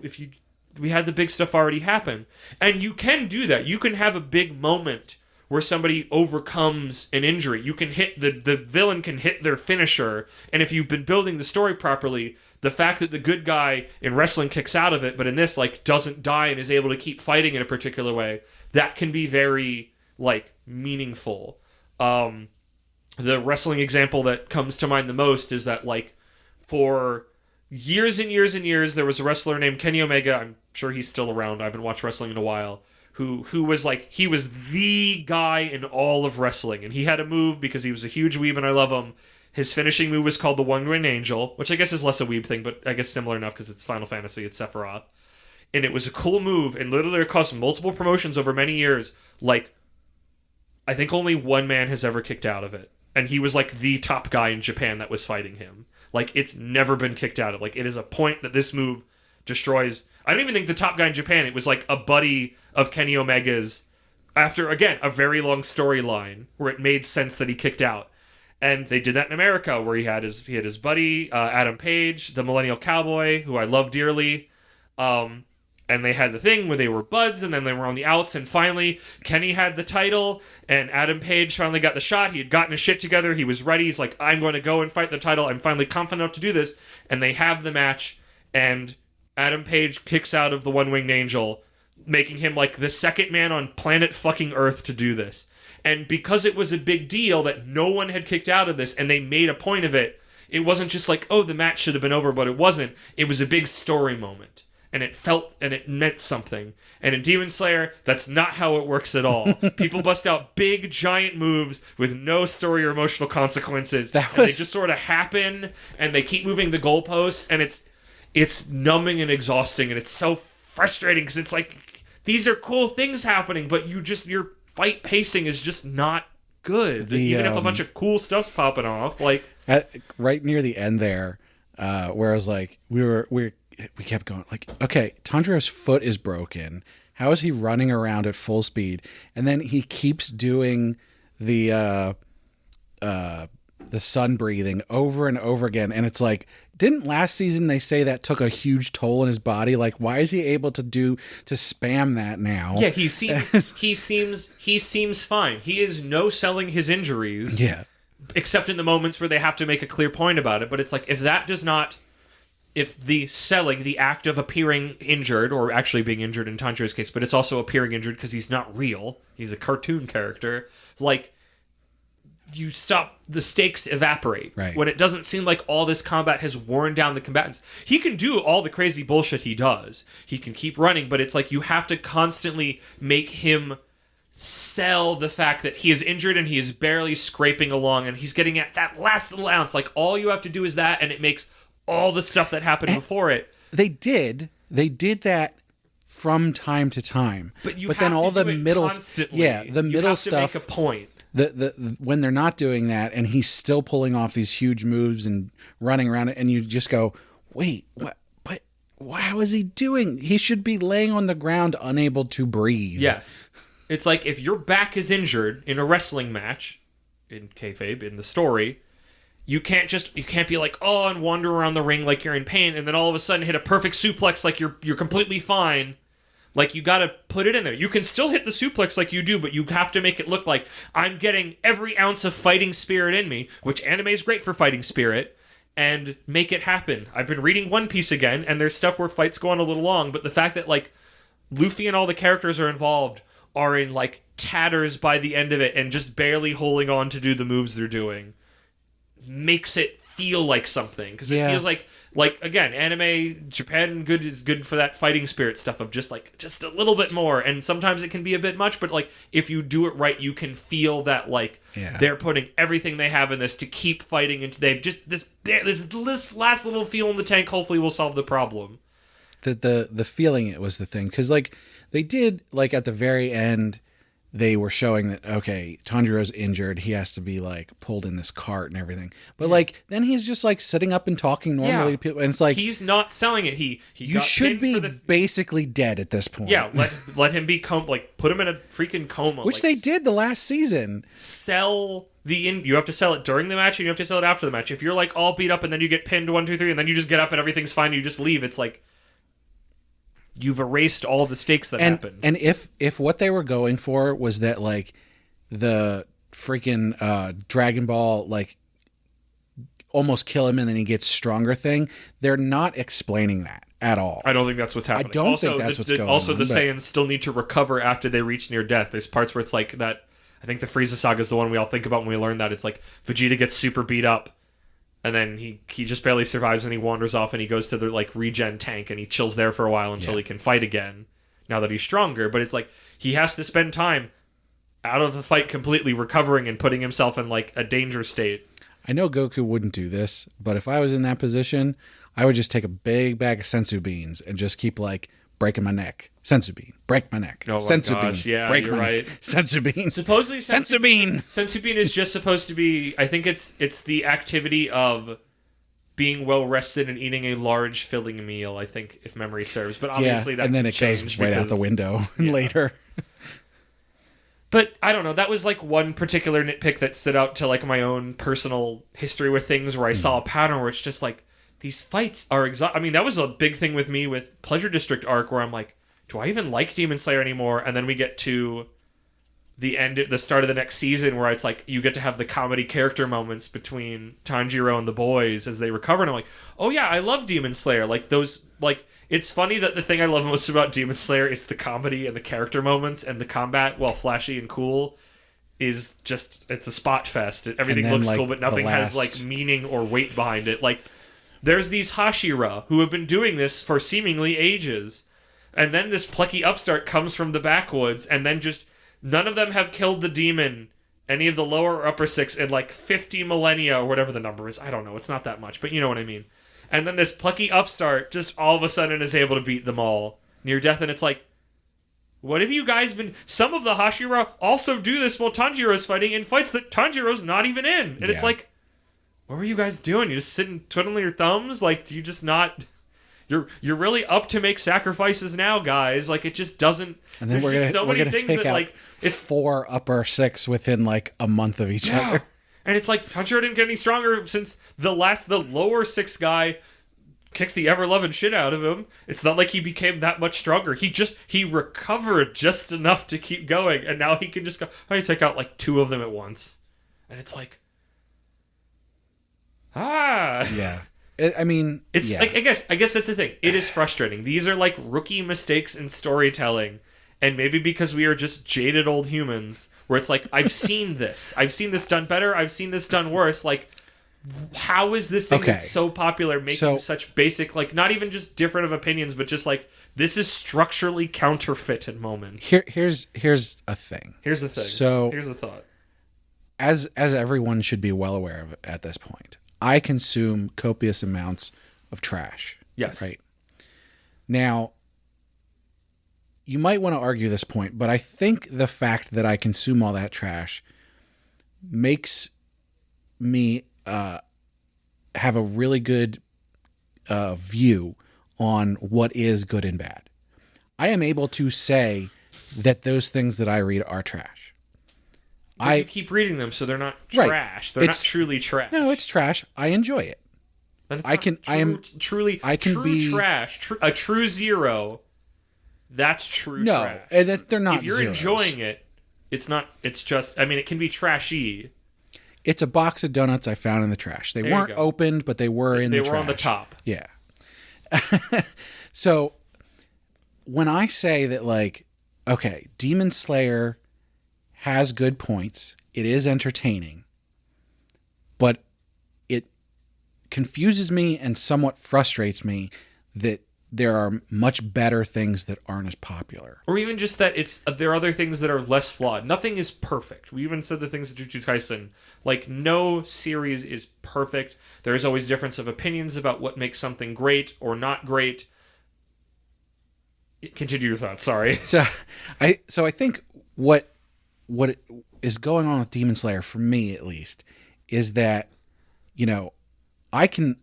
we had the big stuff already happen. And you can do that. You can have a big moment where somebody overcomes an injury. You can hit, the villain can hit their finisher, and if you've been building the story properly, the fact that the good guy in wrestling kicks out of it, but in this, like, doesn't die and is able to keep fighting in a particular way, that can be very, like, meaningful. The wrestling example that comes to mind the most is that, like, for years and years and years, there was a wrestler named Kenny Omega, I'm sure he's still around, I haven't watched wrestling in a while, who was like, he was the guy in all of wrestling, and he had a move because he was a huge weeb and I love him. His finishing move was called the One-Winged Angel, which I guess is less a weeb thing, but I guess similar enough because it's Final Fantasy, it's Sephiroth. And it was a cool move, and literally it cost multiple promotions over many years. Like, I think only one man has ever kicked out of it, and he was like the top guy in Japan that was fighting him. Like, it's never been kicked out of. Like, it is a point that this move destroys. I don't even think the top guy in Japan, it was like a buddy of Kenny Omega's, after, again, a very long storyline where it made sense that he kicked out. And they did that in America, where he had his buddy, Adam Page, the Millennial Cowboy, who I love dearly. And they had the thing where they were buds, and then they were on the outs, and finally, Kenny had the title, and Adam Page finally got the shot. He had gotten his shit together. He was ready. He's like, I'm going to go and fight the title. I'm finally confident enough to do this. And they have the match, and Adam Page kicks out of the One-Winged Angel, making him like the second man on planet fucking Earth to do this. And because it was a big deal that no one had kicked out of this, and they made a point of it, it wasn't just like, oh, the match should have been over, but it wasn't. It was a big story moment. And it felt, and it meant something. And in Demon Slayer, that's not how it works at all. People bust out big, giant moves with no story or emotional consequences. And they just sort of happen, and they keep moving the goalposts, and it's numbing and exhausting, and it's so frustrating, because it's like, these are cool things happening, but your fight pacing is just not good. Even if a bunch of cool stuff's popping off, like... right near the end there, where I was like, we kept going, like, okay, Tanjiro's foot is broken. How is he running around at full speed? And then he keeps doing the sun breathing over and over again. And it's like, didn't last season they say that took a huge toll on his body? Like, why is he able to spam that now? Yeah, he seems fine. He is no selling his injuries. Yeah. Except in the moments where they have to make a clear point about it. But it's like, if the selling, the act of appearing injured, or actually being injured in Tanjiro's case, but it's also appearing injured because he's not real, he's a cartoon character, like, you stop, the stakes evaporate. Right. When it doesn't seem like all this combat has worn down the combatants. He can do all the crazy bullshit he does. He can keep running, but it's like you have to constantly make him sell the fact that he is injured and he is barely scraping along and he's getting at that last little ounce. Like, all you have to do is that, and it makes all the stuff that happened before it. They did that from time to time. But then all the middle, constantly. the middle stuff. To make a point. The when they're not doing that, and he's still pulling off these huge moves and running around it, and you just go, wait, what? But why was he doing? He should be laying on the ground, unable to breathe. Yes, it's like if your back is injured in a wrestling match, in kayfabe, in the story. You can't be like, oh, and wander around the ring like you're in pain, and then all of a sudden hit a perfect suplex like you're completely fine. Like, you gotta put it in there. You can still hit the suplex like you do, but you have to make it look like I'm getting every ounce of fighting spirit in me, which anime is great for fighting spirit, and make it happen. I've been reading One Piece again, and there's stuff where fights go on a little long, but the fact that, like, Luffy and all the characters are involved are in, like, tatters by the end of it, and just barely holding on to do the moves they're doing, makes it feel like something, because it feels like again, anime Japan is good for that fighting spirit stuff of just a little bit more, and sometimes it can be a bit much, but like if you do it right, you can feel that they're putting everything they have in this to keep fighting, into they've just this last little fuel in the tank hopefully will solve the problem. The feeling, it was the thing, because like they did, like at the very end they were showing that, okay, Tanjiro's injured, he has to be like pulled in this cart and everything, but like then he's just like sitting up and talking normally to people, and it's like he's not selling it. You should be basically dead at this point. Yeah, let him be put him in a freaking coma, which they did the last season. You have to sell it during the match, and you have to sell it after the match. If you're like all beat up and then you get pinned 1, 2, 3, and then you just get up and everything's fine, and you just leave, it's like you've erased all the stakes that happened. And if what they were going for was that, like, the freaking Dragon Ball, like, almost kill him and then he gets stronger thing, they're not explaining that at all. I don't think that's what's happening. I don't think that's what's going on. Also, the Saiyans still need to recover after they reach near death. There's parts where it's like that. I think the Frieza saga is the one we all think about when we learn that. It's like Vegeta gets super beat up, and then he just barely survives, and he wanders off, and he goes to the like regen tank, and he chills there for a while until he can fight again, now that he's stronger. But it's like he has to spend time out of the fight completely recovering and putting himself in like a danger state. I know Goku wouldn't do this, but if I was in that position, I would just take a big bag of sensu beans and just keep like breaking my neck. Sensu bean, break my neck. Oh sensu my gosh, bean, yeah, break you're my right. neck. Sensu bean. Supposedly sensu bean. Sensu bean is just supposed to be, I think it's the activity of being well rested and eating a large filling meal, I think, if memory serves. But obviously that and then it goes right out the window later. But I don't know, that was like one particular nitpick that stood out to like my own personal history with things, where I saw a pattern where it's just like, these fights are I mean, that was a big thing with me with Pleasure District arc, where I'm like, do I even like Demon Slayer anymore? And then we get to the start of the next season, where it's like you get to have the comedy character moments between Tanjiro and the boys as they recover, and I'm like, oh yeah, I love Demon Slayer. Like those, like, it's funny that the thing I love most about Demon Slayer is the comedy and the character moments and the combat, while flashy and cool, is just, it's a spot fest. Everything then, looks like, cool, but nothing the has last- like meaning or weight behind it. Like, there's these Hashira who have been doing this for seemingly ages, and then this plucky upstart comes from the backwoods, and then just none of them have killed the demon, any of the lower or upper six, in like 50 millennia or whatever the number is. I don't know. It's not that much, but you know what I mean. And then this plucky upstart just all of a sudden is able to beat them all near death, and it's like, what have you guys been... Some of the Hashira also do this while Tanjiro's fighting in fights that Tanjiro's not even in. And it's like, what were you guys doing? You just sitting twiddling your thumbs? Like, do you just not... You're really up to make sacrifices now, guys. Like, it just doesn't... And then we're gonna take out like, it's 4 upper 6 within like a month of each other. And it's like, Tanjiro didn't get any stronger since the lower 6 guy kicked the ever-loving shit out of him. It's not like he became that much stronger. He recovered just enough to keep going, and now he can just go, oh, you take out like 2 of them at once. And it's like, Yeah. It's like, I guess that's the thing. It is frustrating. These are like rookie mistakes in storytelling, and maybe because we are just jaded old humans, where it's like, I've seen this. I've seen this done better. I've seen this done worse. Like, how is this thing that's so popular making such basic, like, not even just different of opinions, but just like, this is structurally counterfeit at moments. Here's a thing. Here's the thing. So here's the thought. As everyone should be well aware of at this point, I consume copious amounts of trash. Yes. Right. Now, you might want to argue this point, but I think the fact that I consume all that trash makes me have a really good view on what is good and bad. I am able to say that those things that I read are trash. You keep reading them, so they're not trash. Right. They're not truly trash. No, it's trash. I enjoy it. True trash. A true zero. That's true trash. No, they're not. If you're zeros. enjoying it, it's not. It's just. I mean, it can be trashy. It's a box of donuts I found in the trash. They weren't opened, but they were in the trash. They were on the top. Yeah. So when I say that, like, okay, Demon Slayer has good points, it is entertaining, but it confuses me and somewhat frustrates me that there are much better things that aren't as popular. Or even just that there are other things that are less flawed. Nothing is perfect. We even said the things of Jujutsu Kaisen. Like, no series is perfect. There's always difference of opinions about what makes something great or not great. Continue your thoughts, sorry. So I think what is going on with Demon Slayer, for me at least, is that, you know, I can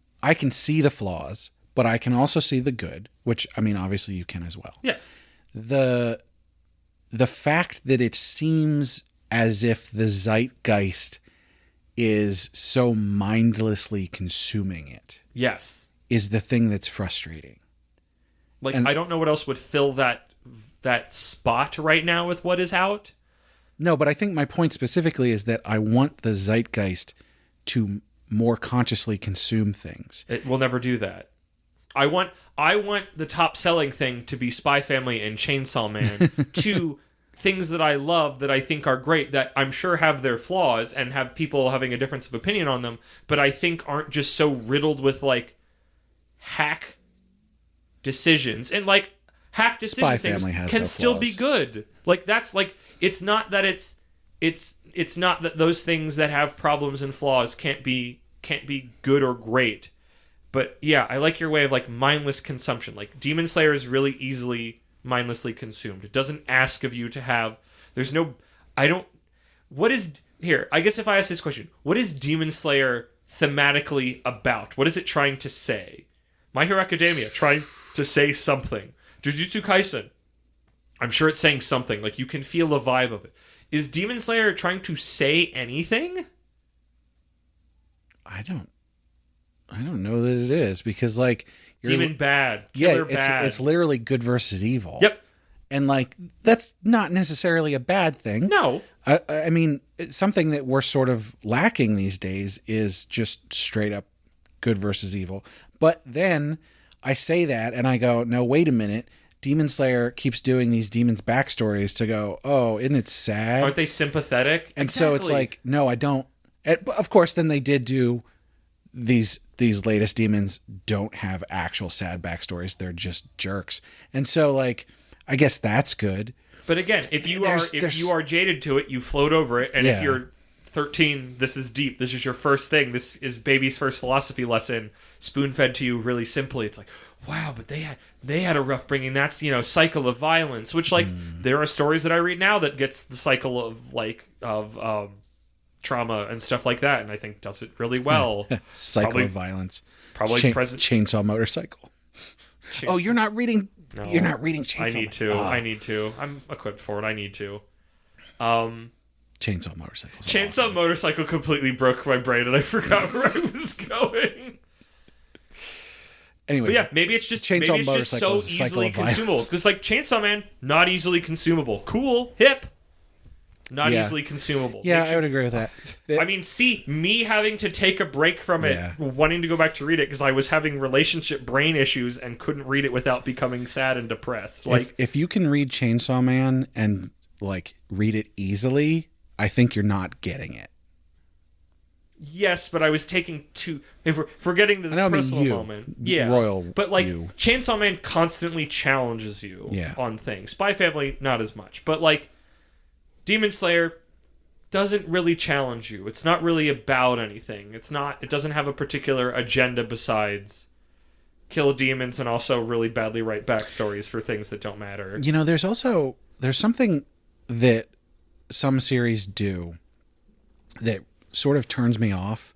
see the flaws, but I can also see the good, which, I mean, obviously you can as well. Yes. The fact that it seems as if the zeitgeist is so mindlessly consuming it. Yes. Is the thing that's frustrating. Like, I don't know what else would fill that spot right now with what is out. No, but I think my point specifically is that I want the zeitgeist to more consciously consume things. It will never do that. I want the top selling thing to be Spy Family and Chainsaw Man, two things that I love, that I think are great, that I'm sure have their flaws and have people having a difference of opinion on them, but I think aren't just so riddled with, like, hack decisions. And, like, hack decision things can still be good. Like, that's, like, it's not that it's not that those things that have problems and flaws can't be good or great. But yeah, I like your way of, like, mindless consumption. Like, Demon Slayer is really easily mindlessly consumed. It doesn't ask of you to have... Here, I guess if I ask this question, what is Demon Slayer thematically about? What is it trying to say? My Hero Academia, trying to say something. Jujutsu Kaisen, I'm sure it's saying something. Like, you can feel the vibe of it. Is Demon Slayer trying to say anything? I don't know that it is, because, like, demon bad, killer bad. It's literally good versus evil. Yep. And, like, that's not necessarily a bad thing. No. I mean, something that we're sort of lacking these days is just straight up good versus evil. But then I say that and I go, no, wait a minute. Demon Slayer keeps doing these demons' backstories to go, oh, isn't it sad? Aren't they sympathetic? And so it's like, no, I don't. And, of course, then they did do these latest demons don't have actual sad backstories. They're just jerks. And so, like, I guess that's good. But again, if you are jaded to it, you float over it. And if you're 13, this is deep. This is your first thing. This is baby's first philosophy lesson, spoon-fed to you really simply. It's like, wow, but they had a rough bringing. That's, cycle of violence, which, like, there are stories that I read now that gets the cycle of trauma and stuff like that, and I think does it really well. Cycle of violence. Probably Chainsaw Motorcycle. Oh, you're not reading. No, you're not reading Chainsaw. I need to. I'm equipped for it. I need to. Chainsaw Motorcycle. Chainsaw Motorcycle completely broke my brain, and I forgot where I was going. Anyway, but yeah, maybe it's just so easily consumable. Because like Chainsaw Man, not easily consumable. Cool, hip. Not easily consumable. Yeah, I would agree with that. I mean, me having to take a break from it, wanting to go back to read it because I was having relationship brain issues and couldn't read it without becoming sad and depressed. Like, if you can read Chainsaw Man and like read it easily, I think you're not getting it. Yes, but I was taking if we're getting to this personal moment. Yeah. But like Chainsaw Man constantly challenges you on things. Spy Family, not as much. But like Demon Slayer doesn't really challenge you. It's not really about anything. It doesn't have a particular agenda besides kill demons and also really badly write backstories for things that don't matter. There's something that some series do that sort of turns me off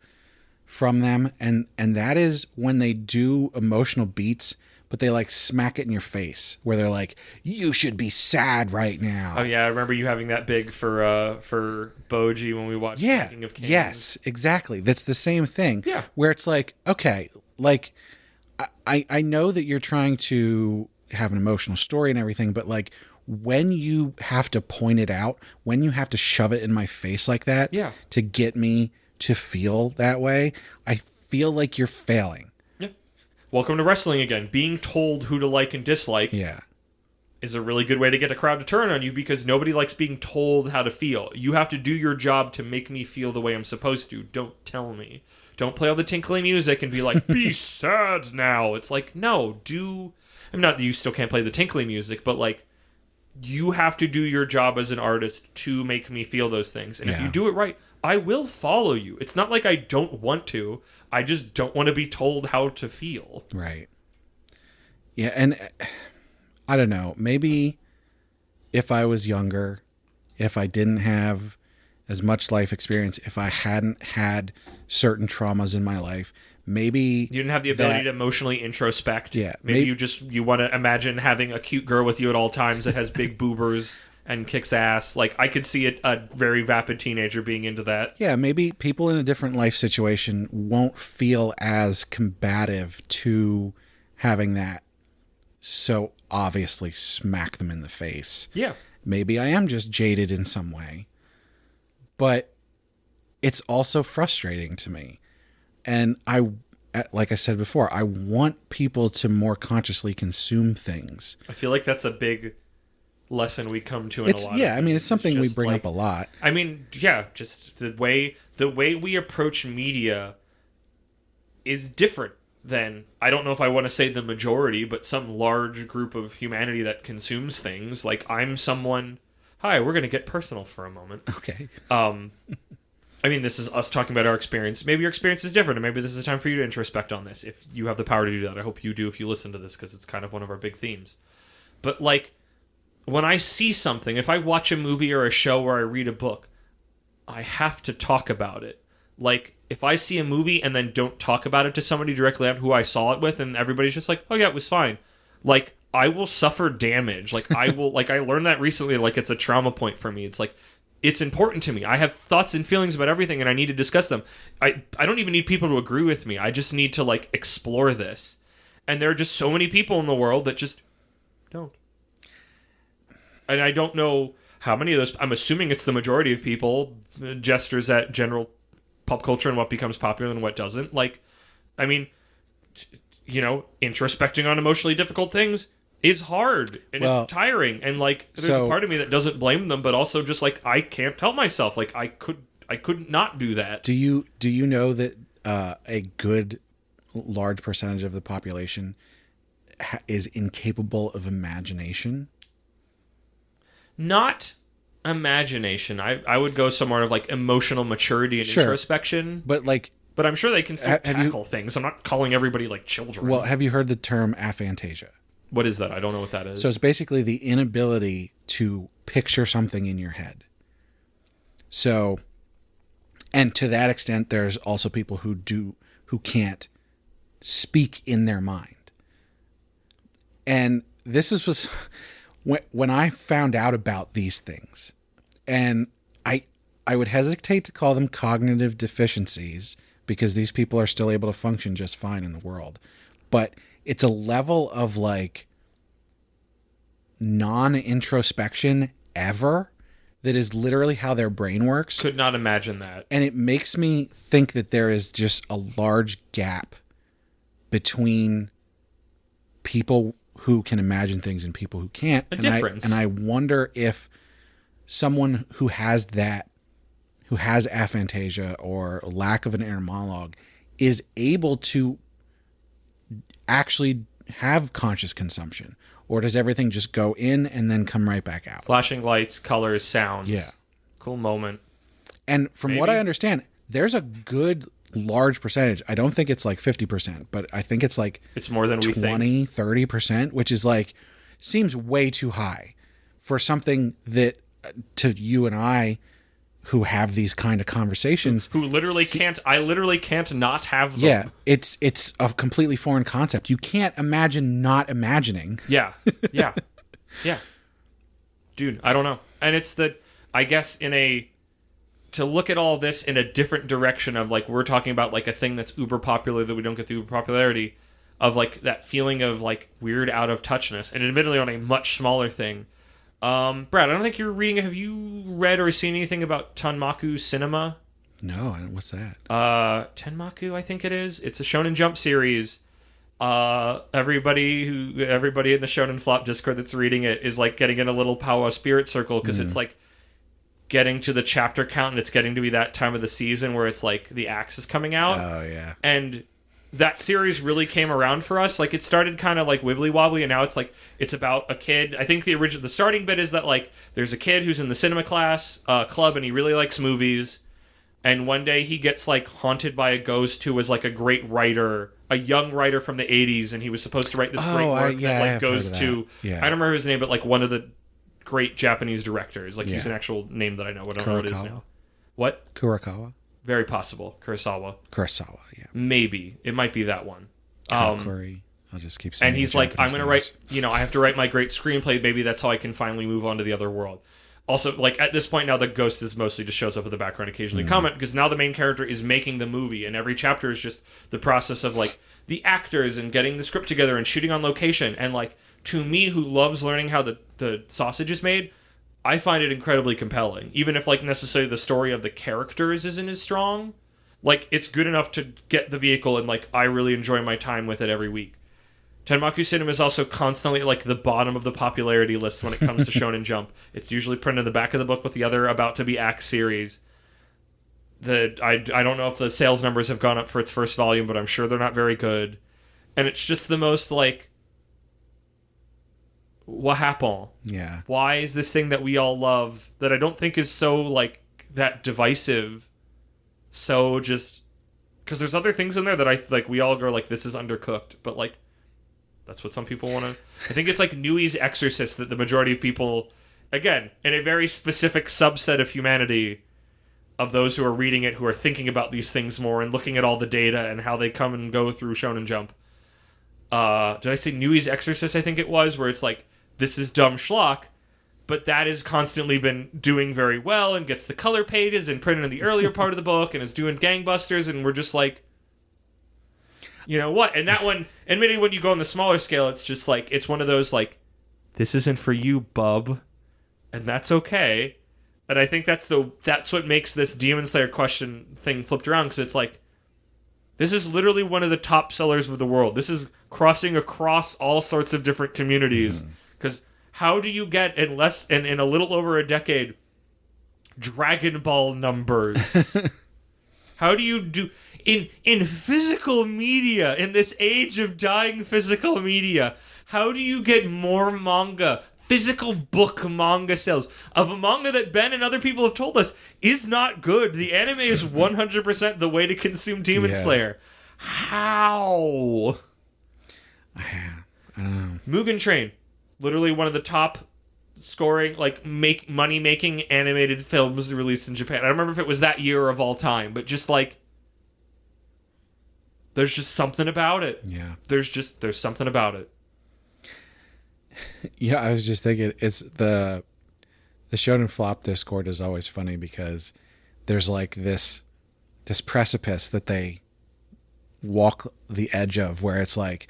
from them, and that is when they do emotional beats, but they like smack it in your face, where they're like, "You should be sad right now." Oh yeah, I remember you having that big for Boji when we watched King of Kings. Yes, exactly. That's the same thing. Yeah, where it's like, okay, like I know that you're trying to have an emotional story and everything, but like when you have to point it out, when you have to shove it in my face like that, to get me to feel that way, I feel like you're failing. Welcome to wrestling again. Being told who to like and dislike is a really good way to get a crowd to turn on you because nobody likes being told how to feel. You have to do your job to make me feel the way I'm supposed to. Don't tell me. Don't play all the tinkly music and be like, be sad now. It's like, no, I'm not that you still can't play the tinkly music, but like, you have to do your job as an artist to make me feel those things. And if you do it right, I will follow you. It's not like I don't want to. I just don't want to be told how to feel. Right. Yeah, and I don't know. Maybe if I was younger, if I didn't have as much life experience, if I hadn't had certain traumas in my life, maybe you didn't have the ability to emotionally introspect. Yeah, maybe you want to imagine having a cute girl with you at all times that has big boobers and kicks ass. Like I could see a very vapid teenager being into that. Yeah, maybe people in a different life situation won't feel as combative to having that so obviously smack them in the face. Yeah. Maybe I am just jaded in some way. But it's also frustrating to me. And like I said before, I want people to more consciously consume things. I feel like that's a big lesson we come to in a lot of things. I mean, it's something we bring up a lot. I mean, just the way we approach media is different than, I don't know if I want to say the majority, but some large group of humanity that consumes things. Like, I'm someone... Hi, we're going to get personal for a moment. Okay. I mean, this is us talking about our experience. Maybe your experience is different, and maybe this is a time for you to introspect on this. If you have the power to do that, I hope you do if you listen to this, because it's kind of one of our big themes. But, like, when I see something, if I watch a movie or a show or I read a book, I have to talk about it. Like, if I see a movie and then don't talk about it to somebody directly after who I saw it with, and everybody's just like, oh yeah, it was fine. Like, I will suffer damage. Like, I will, like, I learned that recently, like, it's a trauma point for me. It's like, it's important to me. I have thoughts and feelings about everything, and I need to discuss them. I don't even need people to agree with me. I just need to, like, explore this. And there are just so many people in the world that just don't. And I don't know how many of those... I'm assuming it's the majority of people, gestures at general pop culture and what becomes popular and what doesn't. Like, I mean, you know, introspecting on emotionally difficult things, is hard and it's tiring, and like there's a part of me that doesn't blame them, but also just like I can't help myself. Like I could not do that. Do you know that a good large percentage of the population is incapable of imagination? Not imagination. I would go somewhere of like emotional maturity and introspection. But I'm sure they can still tackle things. I'm not calling everybody like children. Well, have you heard the term aphantasia? What is that? I don't know what that is. So it's basically the inability to picture something in your head. So, and to that extent, there's also people who can't speak in their mind. And this was when I found out about these things, and I would hesitate to call them cognitive deficiencies, because these people are still able to function just fine in the world. But it's a level of like non-introspection ever that is literally how their brain works. Could not imagine that. And it makes me think that there is just a large gap between people who can imagine things and people who can't. Difference. I wonder if someone who has aphantasia or lack of an inner monologue is able to actually have conscious consumption, or does everything just go in and then come right back out? Flashing lights, colors, sounds. Yeah. Cool moment. And from what I understand, there's a good large percentage. I don't think it's like 50%, but I think it's like it's more than 20, 30%, which is like, seems way too high for something that to you and I, who have these kind of conversations, who literally I literally can't not have them. Yeah, it's a completely foreign concept. You can't imagine not imagining. Yeah. Dude, I don't know. And it's I guess to look at all this in a different direction of like, we're talking about like a thing that's uber popular that we don't get the uber popularity of, like that feeling of like weird out of touchness, and admittedly on a much smaller thing. Brad, I don't think you're reading. Have you read or seen anything about Tanmaku Cinema? No, what's that? Tenmaku, I think it is. It's a Shonen Jump series. Everybody in the Shonen Flop Discord that's reading it is like getting in a little powwow spirit circle, because it's like getting to the chapter count, and it's getting to be that time of the season where it's like the axe is coming out. Oh yeah, and that series really came around for us. Like, it started kind of like wibbly wobbly, and now it's like it's about a kid. I think the starting bit is that like there's a kid who's in the cinema class club, and he really likes movies. And one day he gets like haunted by a ghost who was like a great writer, a young writer from the 80s, and he was supposed to write this great work that like goes to I don't remember his name, but like one of the great Japanese directors. Like he's an actual name that I know. I don't know what it is now. What? Kurokawa? Very possible. Kurosawa, yeah. Maybe. It might be that one. Katakuri. I'll just keep saying. And he's like, I'm going to write, I have to write my great screenplay. Maybe that's how I can finally move on to the other world. Also, like, at this point now, the ghost is mostly just shows up in the background, occasionally comment, because now the main character is making the movie, and every chapter is just the process of, like, the actors and getting the script together and shooting on location. And, like, to me, who loves learning how the sausage is made, I find it incredibly compelling. Even if, like, necessarily the story of the characters isn't as strong, like, it's good enough to get the vehicle, and, like, I really enjoy my time with it every week. Tenmaku Cinema is also constantly like the bottom of the popularity list when it comes to Shonen Jump. It's usually printed in the back of the book with the other about-to-be-act series. I don't know if the sales numbers have gone up for its first volume, but I'm sure they're not very good. And it's just the most like, what happened? Yeah. Why is this thing that we all love, that I don't think is so like that divisive, so just... Because there's other things in there that I like, we all go like, this is undercooked, but like, that's what some people want to... I think it's like Nui's Exorcist that the majority of people, again, in a very specific subset of humanity, of those who are reading it, who are thinking about these things more and looking at all the data and how they come and go through Shonen Jump. Did I say Nui's Exorcist, I think it was, where it's like, this is dumb schlock, but that has constantly been doing very well and gets the color pages and printed in the earlier part of the book and is doing gangbusters, and we're just like... You know what? And that one, admittedly, when you go on the smaller scale, it's just like, it's one of those like, this isn't for you, bub. And that's okay. And I think that's what makes this Demon Slayer question thing flipped around, because it's like, this is literally one of the top sellers of the world. This is crossing across all sorts of different communities. Because how do you get, in a little over a decade, Dragon Ball numbers? How do you do... In physical media, in this age of dying physical media, how do you get more manga, physical book manga sales of a manga that Ben and other people have told us is not good? The anime is 100% the way to consume Demon Slayer. How? I don't know. Mugen Train, literally one of the top scoring, like, money-making animated films released in Japan. I don't remember if it was that year of all time, but just, like, there's just something about it. Yeah. There's something about it. Yeah, I was just thinking, it's the Shonen Flop Discord is always funny because there's like this precipice that they walk the edge of where it's like,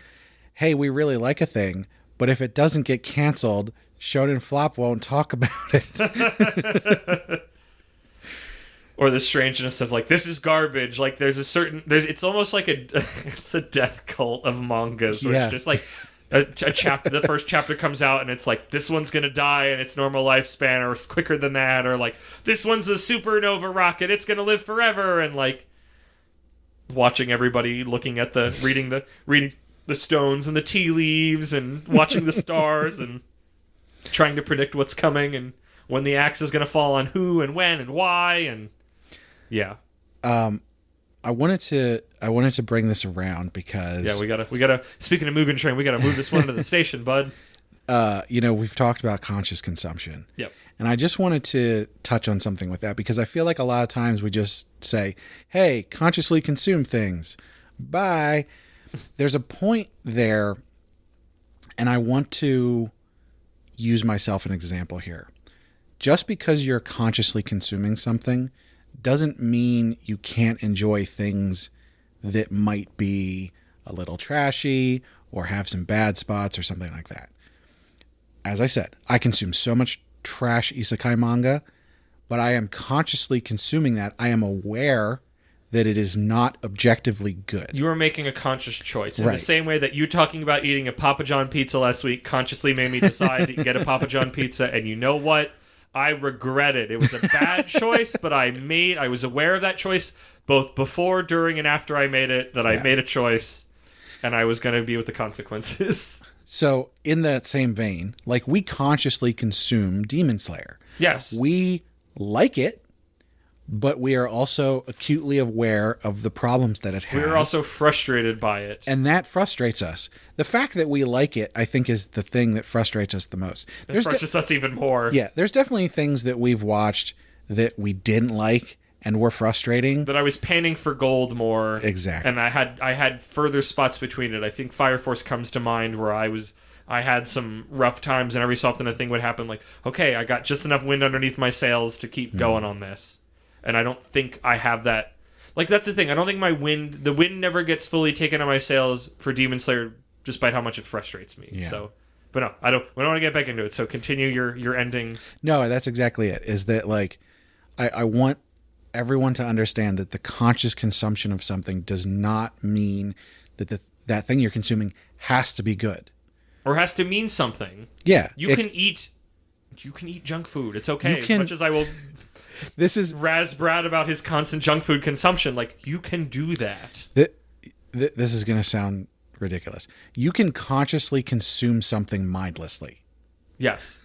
hey, we really like a thing, but if it doesn't get canceled, Shonen Flop won't talk about it. Or the strangeness of, like, this is garbage. Like, it's almost like it's a death cult of mangas. Where it's just like a chapter, the first chapter comes out and it's like, this one's gonna die in its normal lifespan, or it's quicker than that, or like, this one's a supernova rocket, it's gonna live forever, and like, watching everybody looking at reading the stones and the tea leaves and watching the stars and trying to predict what's coming and when the axe is gonna fall on who and when and why, and yeah. I wanted to bring this around because we gotta speaking of Mugen Train, we gotta move this one to the station, bud. We've talked about conscious consumption. Yep. And I just wanted to touch on something with that because I feel like a lot of times we just say, hey, consciously consume things. Bye. There's a point there, and I want to use myself an example here. Just because you're consciously consuming something doesn't mean you can't enjoy things that might be a little trashy or have some bad spots or something like that. As I said, I consume so much trash isekai manga, but I am consciously consuming that. I am aware that it is not objectively good. You are making a conscious choice. In Right. the same way that you talking about eating a Papa John pizza last week consciously made me decide to get a Papa John pizza, and you know what? I regret it. It was a bad choice, but I was aware of that choice both before, during, and after I made it, that I made a choice, and I was going to be with the consequences. So, in that same vein, like, we consciously consume Demon Slayer. Yes. We like it, but we are also acutely aware of the problems that it has. We're also frustrated by it. And that frustrates us. The fact that we like it, I think, is the thing that frustrates us the most. It frustrates us even more. Yeah, there's definitely things that we've watched that we didn't like and were frustrating. That I was panning for gold more. Exactly. And I had further spots between it. I think Fire Force comes to mind where I had some rough times, and every so often a thing would happen like, okay, I got just enough wind underneath my sails to keep going on this. And I don't think I have that. Like, that's the thing. I don't think the wind never gets fully taken on my sails for Demon Slayer, despite how much it frustrates me. Yeah. So, but no, we don't want to get back into it. So continue your ending. No, that's exactly it. Is that, like, I want everyone to understand that the conscious consumption of something does not mean that that thing you're consuming has to be good. Or has to mean something. Yeah. You can eat junk food. It's okay. As much as I will This is razz Brad about his constant junk food consumption. Like, you can do that. This is going to sound ridiculous. You can consciously consume something mindlessly. Yes.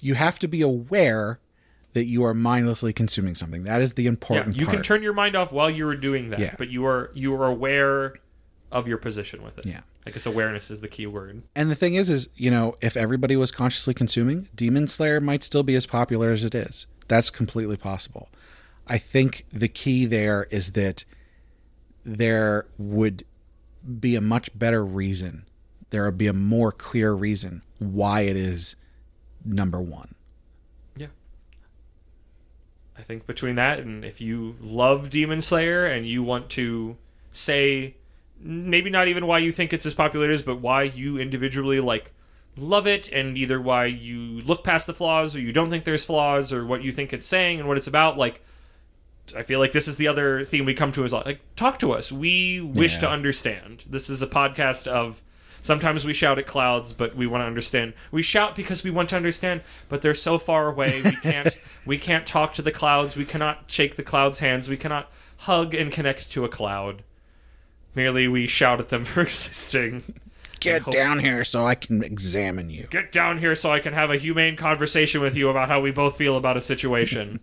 You have to be aware that you are mindlessly consuming something. That is the important part. You can turn your mind off while you are doing that, but you are aware of your position with it. Yeah. I guess awareness is the key word. And the thing is, if everybody was consciously consuming, Demon Slayer might still be as popular as it is. That's completely possible. I think the key there is that there would be a much better reason. There would be a more clear reason why it is number one. Yeah. I think between that and if you love Demon Slayer and you want to say maybe not even why you think it's as popular as, but why you individually love it, and either why you look past the flaws or you don't think there's flaws or what you think it's saying and what it's about, I feel like this is the other theme we come to is talk to us. We wish to understand. This is a podcast of Sometimes we shout at clouds, but we want to understand. We shout because we want to understand, but they're so far away. We can't talk to the clouds. We cannot shake the clouds' hands. We cannot hug and connect to a cloud. Merely we shout at them for existing. Get down here so I can examine you. Get down here so I can have a humane conversation with you about how we both feel about a situation.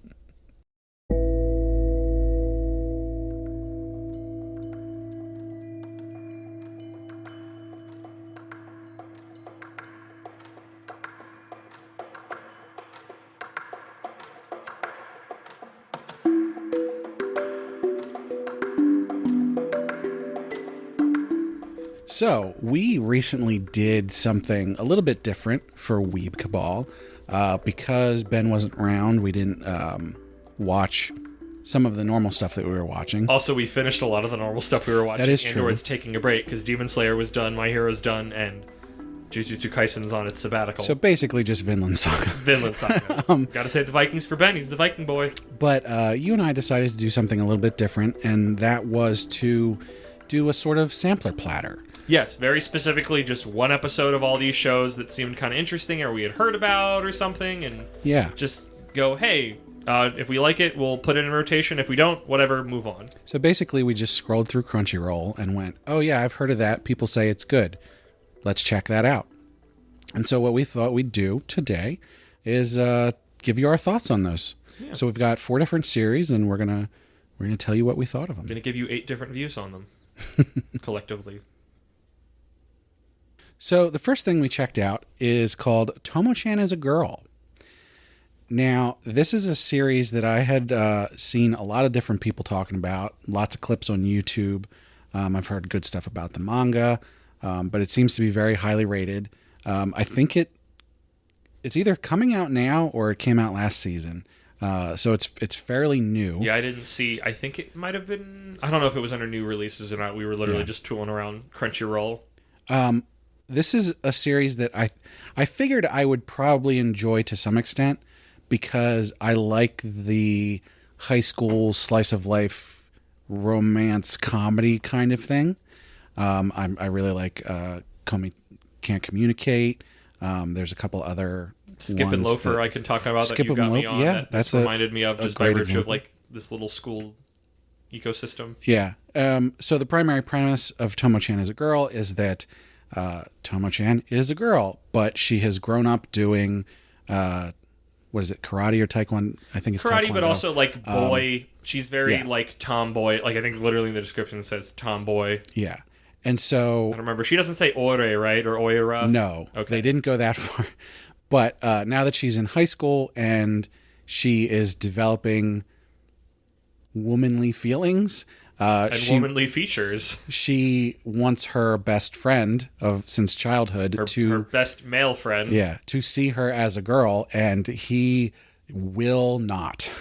So, we recently did something a little bit different for Weeb Cabal. Because Ben wasn't around, we didn't watch some of the normal stuff that we were watching. Also, we finished a lot of the normal stuff we were watching. That is true. It's taking a break, because Demon Slayer was done, My Hero's done, and Jujutsu Kaisen's on its sabbatical. So, basically just Vinland Saga. Vinland Saga. Gotta say the Vikings for Ben. He's the Viking boy. But you and I decided to do something a little bit different, and that was to do a sort of sampler platter. Yes, very specifically just one episode of all these shows that seemed kind of interesting or we had heard about or something, and just go, hey, if we like it, we'll put it in rotation. If we don't, whatever, move on. So basically, we just scrolled through Crunchyroll and went, oh yeah, I've heard of that. People say it's good. Let's check that out. And so what we thought we'd do today is give you our thoughts on those. Yeah. So we've got 4 different series, and we're gonna tell you what we thought of them. I'm gonna give you 8 different views on them collectively. So the first thing we checked out is called Tomo-Chan is a Girl. Now, this is a series that I had seen a lot of different people talking about, lots of clips on YouTube. I've heard good stuff about the manga, but it seems to be very highly rated. I think it's either coming out now or it came out last season. So it's fairly new. Yeah, I didn't see. I think it might have been. I don't know if it was under new releases or not. We were literally just tooling around Crunchyroll. This is a series that I figured I would probably enjoy to some extent because I like the high school slice of life romance comedy kind of thing. I really like Komi Can't Communicate. There's a couple other Skip and Loafer I can talk about that you got me on. Yeah, that's reminded me of just by virtue of like this little school ecosystem. Yeah. So the primary premise of Tomo-Chan is a Girl is that Tomo-Chan is a girl, but she has grown up doing what is it, karate or taekwondo? I think it's karate, taekwondo. But also like boy. She's very like tomboy. Like I think literally in the description it says tomboy. Yeah. And so... I don't remember. She doesn't say ore, right? Or oira? No. Okay. They didn't go that far. But now that she's in high school and she is developing womanly feelings... womanly features. She wants her best friend since childhood her best male friend. Yeah, to see her as a girl, and he will not.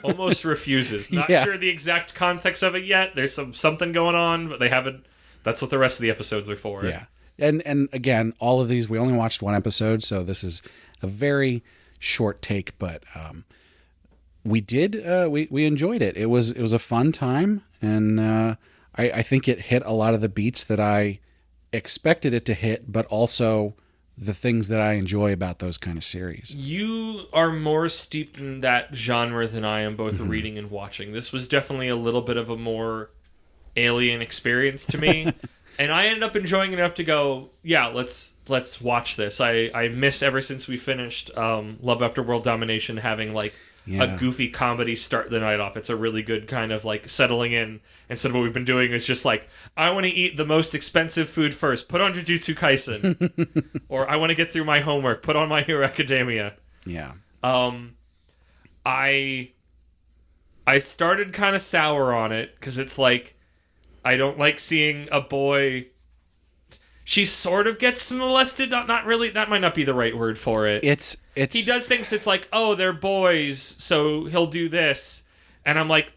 Almost refuses. Not sure the exact context of it yet. There's something going on, but they haven't. That's what the rest of the episodes are for. Yeah, and again, all of these we only watched one episode, so this is a very short take, but we did we enjoyed it. It was a fun time, and I think it hit a lot of the beats that I expected it to hit, but also the things that I enjoy about those kind of series. You are more steeped in that genre than I am, both reading and watching. This was definitely a little bit of a more alien experience to me. And I ended up enjoying enough to go, yeah, let's watch this. I miss, ever since we finished Love After World Domination, having like a goofy comedy start the night off. It's a really good kind of like settling in. Instead of what we've been doing is just like, I want to eat the most expensive food first. Put on Jujutsu Kaisen. Or I want to get through my homework. Put on My Hero Academia. Yeah. I started kind of sour on it because it's like, I don't like seeing a boy. She sort of gets molested. Not really. That might not be the right word for it. It's. He does things. It's like, oh, they're boys, so he'll do this, and I'm like,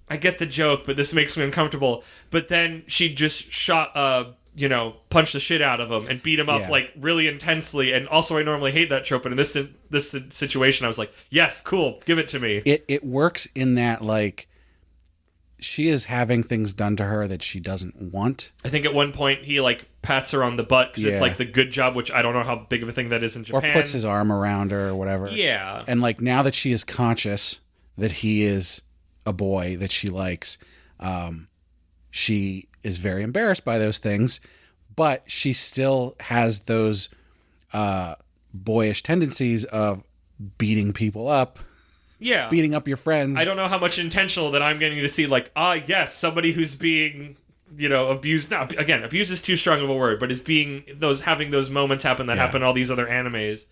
I get the joke, but this makes me uncomfortable. But then she just punched the shit out of him and beat him up like really intensely. And also, I normally hate that trope, but in this situation, I was like, yes, cool, give it to me. It works in that like she is having things done to her that she doesn't want. I think at one point he like pats her on the butt because it's like the good job, which I don't know how big of a thing that is in Japan. Or puts his arm around her or whatever. Yeah. And like now that she is conscious that he is a boy that she likes, she is very embarrassed by those things, but she still has those boyish tendencies of beating people up. Yeah. Beating up your friends. I don't know how much intentional that I'm getting to see, like, yes, somebody who's being, abused. Now, again, abuse is too strong of a word, but is having those moments happen that happen in all these other animes,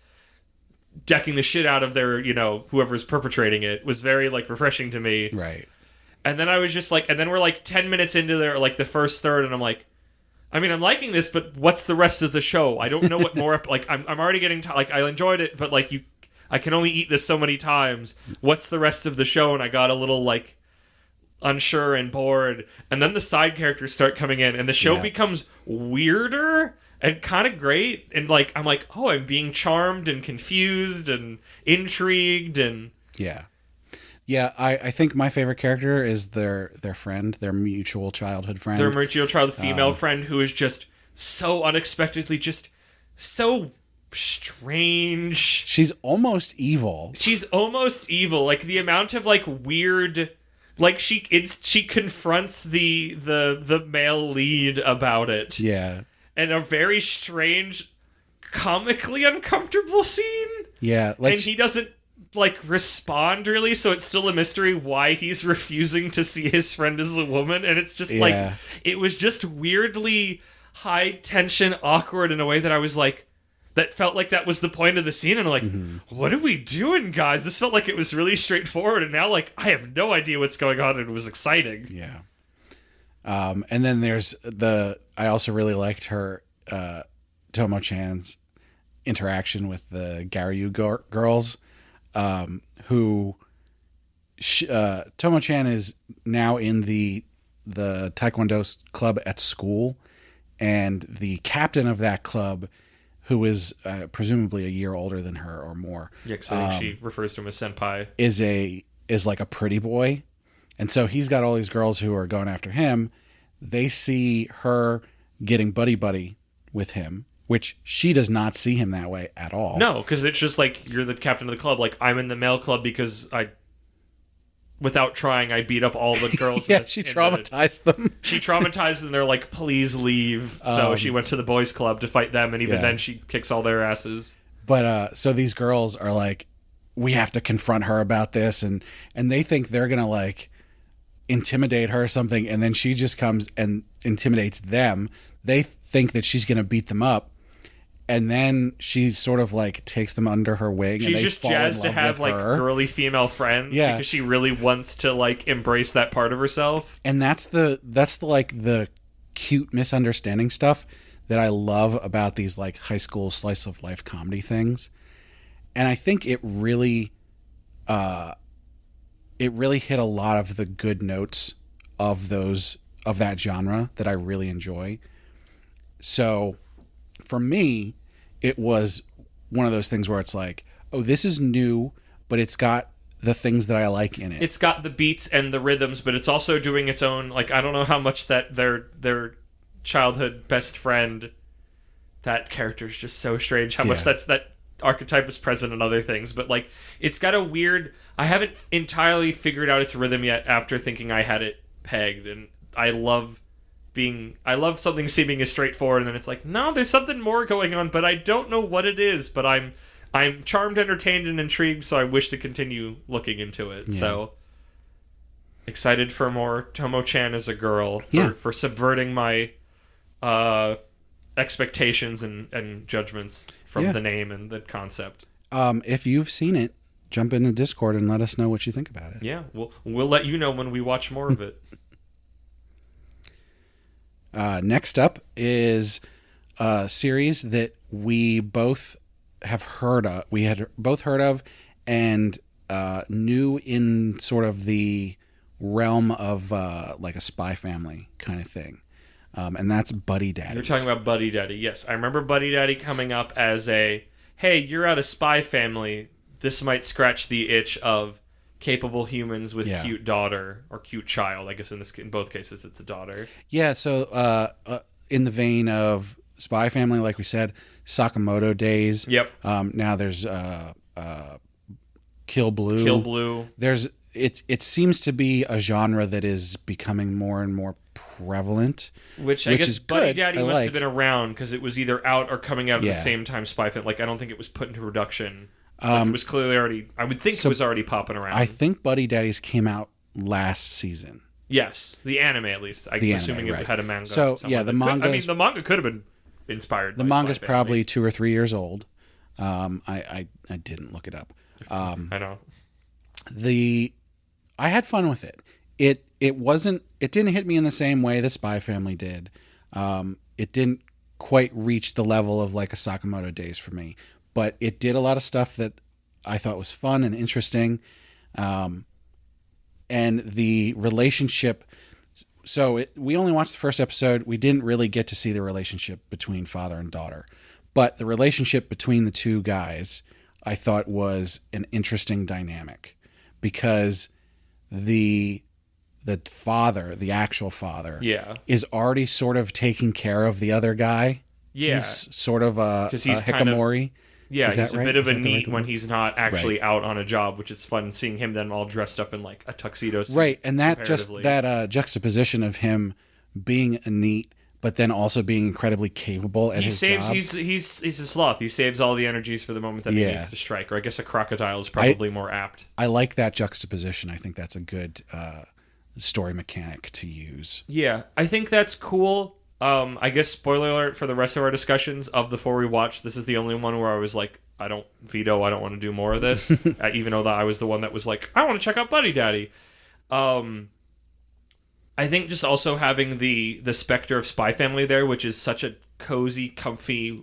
decking the shit out of their, whoever's perpetrating it, was very, like, refreshing to me. Right. And then I was just like, and then we're like 10 minutes into their, like, the first third, and I'm like, I mean, I'm liking this, but what's the rest of the show? I don't know what more, like, I'm already getting, I enjoyed it, but, like, I can only eat this so many times. What's the rest of the show? And I got a little, like, unsure and bored. And then the side characters start coming in, and the show becomes weirder and kind of great. And, like, I'm like, oh, I'm being charmed and confused and intrigued and... Yeah. Yeah, I think my favorite character is their friend, their mutual childhood friend. Their mutual childhood female friend who is just so unexpectedly just so... strange. She's almost evil. Like the amount of like weird, like she confronts the male lead about it. Yeah. And a very strange, comically uncomfortable scene. Yeah, like and he doesn't like respond really, so it's still a mystery why he's refusing to see his friend as a woman, and it's just like it was just weirdly high tension, awkward in a way that I was like, that felt like that was the point of the scene, and I'm like, what are we doing, guys? This felt like it was really straightforward, and now, like, I have no idea what's going on, and it was exciting. Yeah. And then there's I also really liked her, Tomo-Chan's interaction with the Garyu girls, who, Tomo-Chan is now in the Taekwondo club at school, and the captain of that club, who is presumably a year older than her or more. Yeah, because I think she refers to him as senpai. Is like a pretty boy. And so he's got all these girls who are going after him. They see her getting buddy-buddy with him, which she does not see him that way at all. No, because it's just like, you're the captain of the club. Like, I'm in the male club because without trying, I beat up all the girls. She traumatized them. She traumatized them. They're like, please leave. So she went to the boys' club to fight them, and even then she kicks all their asses. But so these girls are like, we have to confront her about this, and they think they're gonna like intimidate her or something, and then she just comes and intimidates them. They think that she's gonna beat them up. And then she sort of like takes them under her wing. She's and they just fall jazzed in love to have with like her. girly female friends because she really wants to like embrace that part of herself. And that's the like the cute misunderstanding stuff that I love about these like high school slice of life comedy things. And I think it really hit a lot of the good notes of that genre that I really enjoy. So for me, it was one of those things where it's like, oh, this is new, but it's got the things that I like in it. It's got the beats and the rhythms, but it's also doing its own, like, I don't know how much that their childhood best friend, that character is just so strange, how much that archetype is present in other things, but like, it's got a weird, I haven't entirely figured out its rhythm yet after thinking I had it pegged, and I love something seeming as straightforward, and then it's like, no, there's something more going on, but I don't know what it is, but I'm charmed, entertained, and intrigued, so I wish to continue looking into it. Yeah. So excited for more Tomo-Chan as a girl, for subverting my expectations and judgments from the name and the concept. If you've seen it, jump into Discord and let us know what you think about it. Yeah, we'll let you know when we watch more of it. Next up is a series that we both have heard of. We had both heard of and knew in sort of the realm of like a Spy Family kind of thing. And that's Buddy Daddy. You're talking about Buddy Daddy. Yes, I remember Buddy Daddy coming up as a, hey, you're at a Spy Family. This might scratch the itch of capable humans with Yeah. cute daughter or cute child. I guess in both cases it's a daughter. Yeah, so in the vein of Spy Family, like we said, Sakamoto Days. Yep. Now there's Kill Blue. Kill Blue. It seems to be a genre that is becoming more and more prevalent, which I guess is Buddy good. Daddy I must like. have been around because it was either out or coming out at the Yeah. same time Spy Family. Like I don't think it was put into production. Like, it was clearly already. I would think it was already popping around. I think Buddy Daddies came out last season. Yes, the anime at least. I'm assuming it had a manga. So somewhere yeah, the that could- manga. I mean, the manga could have been inspired. The by manga's Spy Family. probably 2 or 3 years old. I didn't look it up. I know. I had fun with it. It didn't hit me in the same way that Spy Family did. It didn't quite reach the level of like a Sakamoto Days for me, but it did a lot of stuff that I thought was fun and interesting. And the relationship. So we only watched the first episode. We didn't really get to see the relationship between father and daughter, but the relationship between the two guys, I thought was an interesting dynamic because the father, the actual father, is already sort of taking care of the other guy. Yeah. He's sort of a hikikomori. He's that a right? bit of Is a that the neat right when word? he's not actually Right. out on a job, which is fun seeing him then all dressed up in like a tuxedo suit. Right, and that comparatively. juxtaposition of him being a neat, but then also being incredibly capable at his job. He's a sloth. He saves all the energies for the moment that he needs to strike. Or I guess a crocodile is probably more apt. I like that juxtaposition. I think that's a good story mechanic to use. Yeah, I think that's cool. I guess spoiler alert for the rest of our discussions of the 4 we watched. This is the only one where I was like, I don't want to do more of this. Even though I was the one that was like, I want to check out Buddy Daddy. I think just also having the specter of Spy Family there, which is such a cozy, comfy,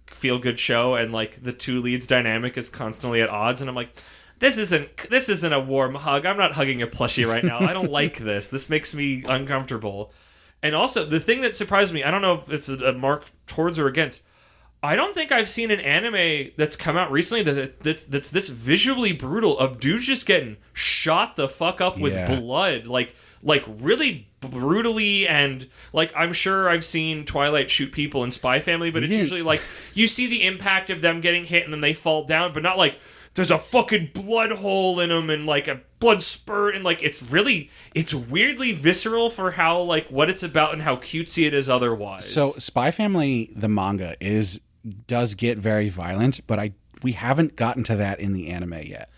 feel good show, and like the two leads dynamic is constantly at odds, and I'm like, this isn't a warm hug. I'm not hugging a plushie right now. I don't like this. This makes me uncomfortable. And also, the thing that surprised me, I don't know if it's a mark towards or against, I don't think I've seen an anime that's come out recently that's this visually brutal of dudes just getting shot the fuck up with blood. Like really brutally, and like I'm sure I've seen Twilight shoot people in Spy Family, but it's usually like you see the impact of them getting hit and then they fall down, but not like there's a fucking blood hole in them and like a blood spurt, and like it's weirdly visceral for how like what it's about and how cutesy it is otherwise. So Spy Family, the manga, does get very violent, but we haven't gotten to that in the anime yet.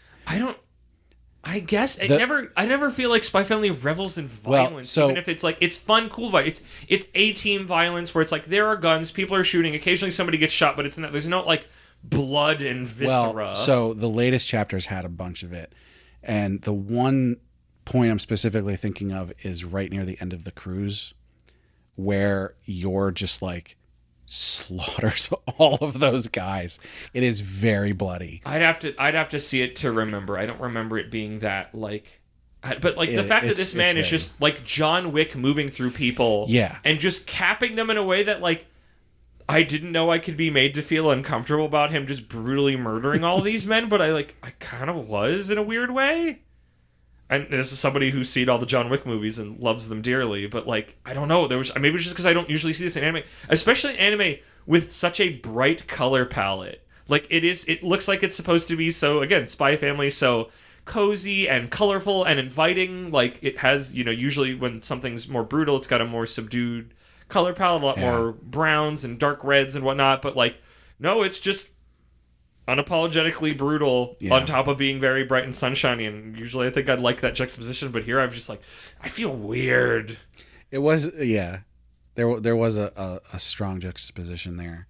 I guess I never feel like Spy Family revels in violence, even if it's like it's fun, cool violence. It's A-team violence where it's like there are guns, people are shooting, occasionally somebody gets shot, but there's no like blood and viscera. Well, so the latest chapters had a bunch of it, and the one point I'm specifically thinking of is right near the end of the cruise, where you're just like slaughters all of those guys. It is very bloody. I'd have to see it to remember. I don't remember it being that like. But like the fact that this man is just like John Wick moving through people, and just capping them in a way that like I didn't know I could be made to feel uncomfortable about him just brutally murdering all these men, but I kind of was in a weird way. And this is somebody who's seen all the John Wick movies and loves them dearly, but like I don't know, maybe it's just because I don't usually see this in anime, especially in anime with such a bright color palette. Like it looks like it's supposed to be so, again, Spy Family, so cozy and colorful and inviting. Like it has, usually when something's more brutal, it's got a more subdued color palette, a lot more browns and dark reds and whatnot, but like no, it's just unapologetically brutal on top of being very bright and sunshiny, and usually I think I'd like that juxtaposition, but here I'm just like, I feel weird. It was there was a strong juxtaposition there,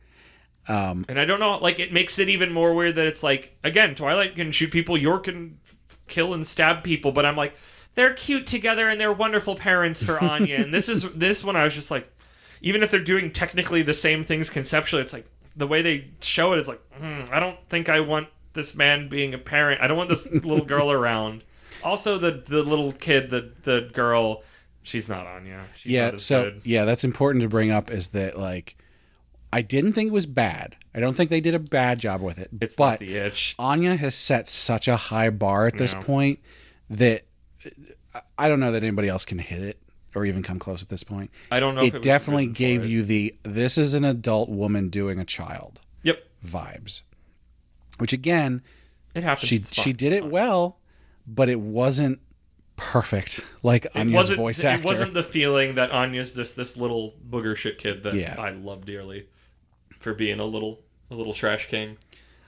and I don't know, like it makes it even more weird that it's like, again, Twilight can shoot people, York can kill and stab people, but I'm like, they're cute together and they're wonderful parents for Anya, and this one I was just like, even if they're doing technically the same things conceptually, it's like the way they show it is like, I don't think I want this man being a parent. I don't want this little girl around. Also, the little kid, the girl, she's not Anya. She's not as good. That's important to bring up, is that like I didn't think it was bad. I don't think they did a bad job with it. It's but not the itch. Anya has set such a high bar at this point that I don't know that anybody else can hit it or even come close at this point. I don't know if it was definitely written for gave it. you the this is an adult woman doing a child Yep. vibes. Which again, It happens. she did it well, but it wasn't perfect like Anya's voice actor. It wasn't the feeling that Anya's this little booger shit kid that Yeah. I love dearly for being a little trash king.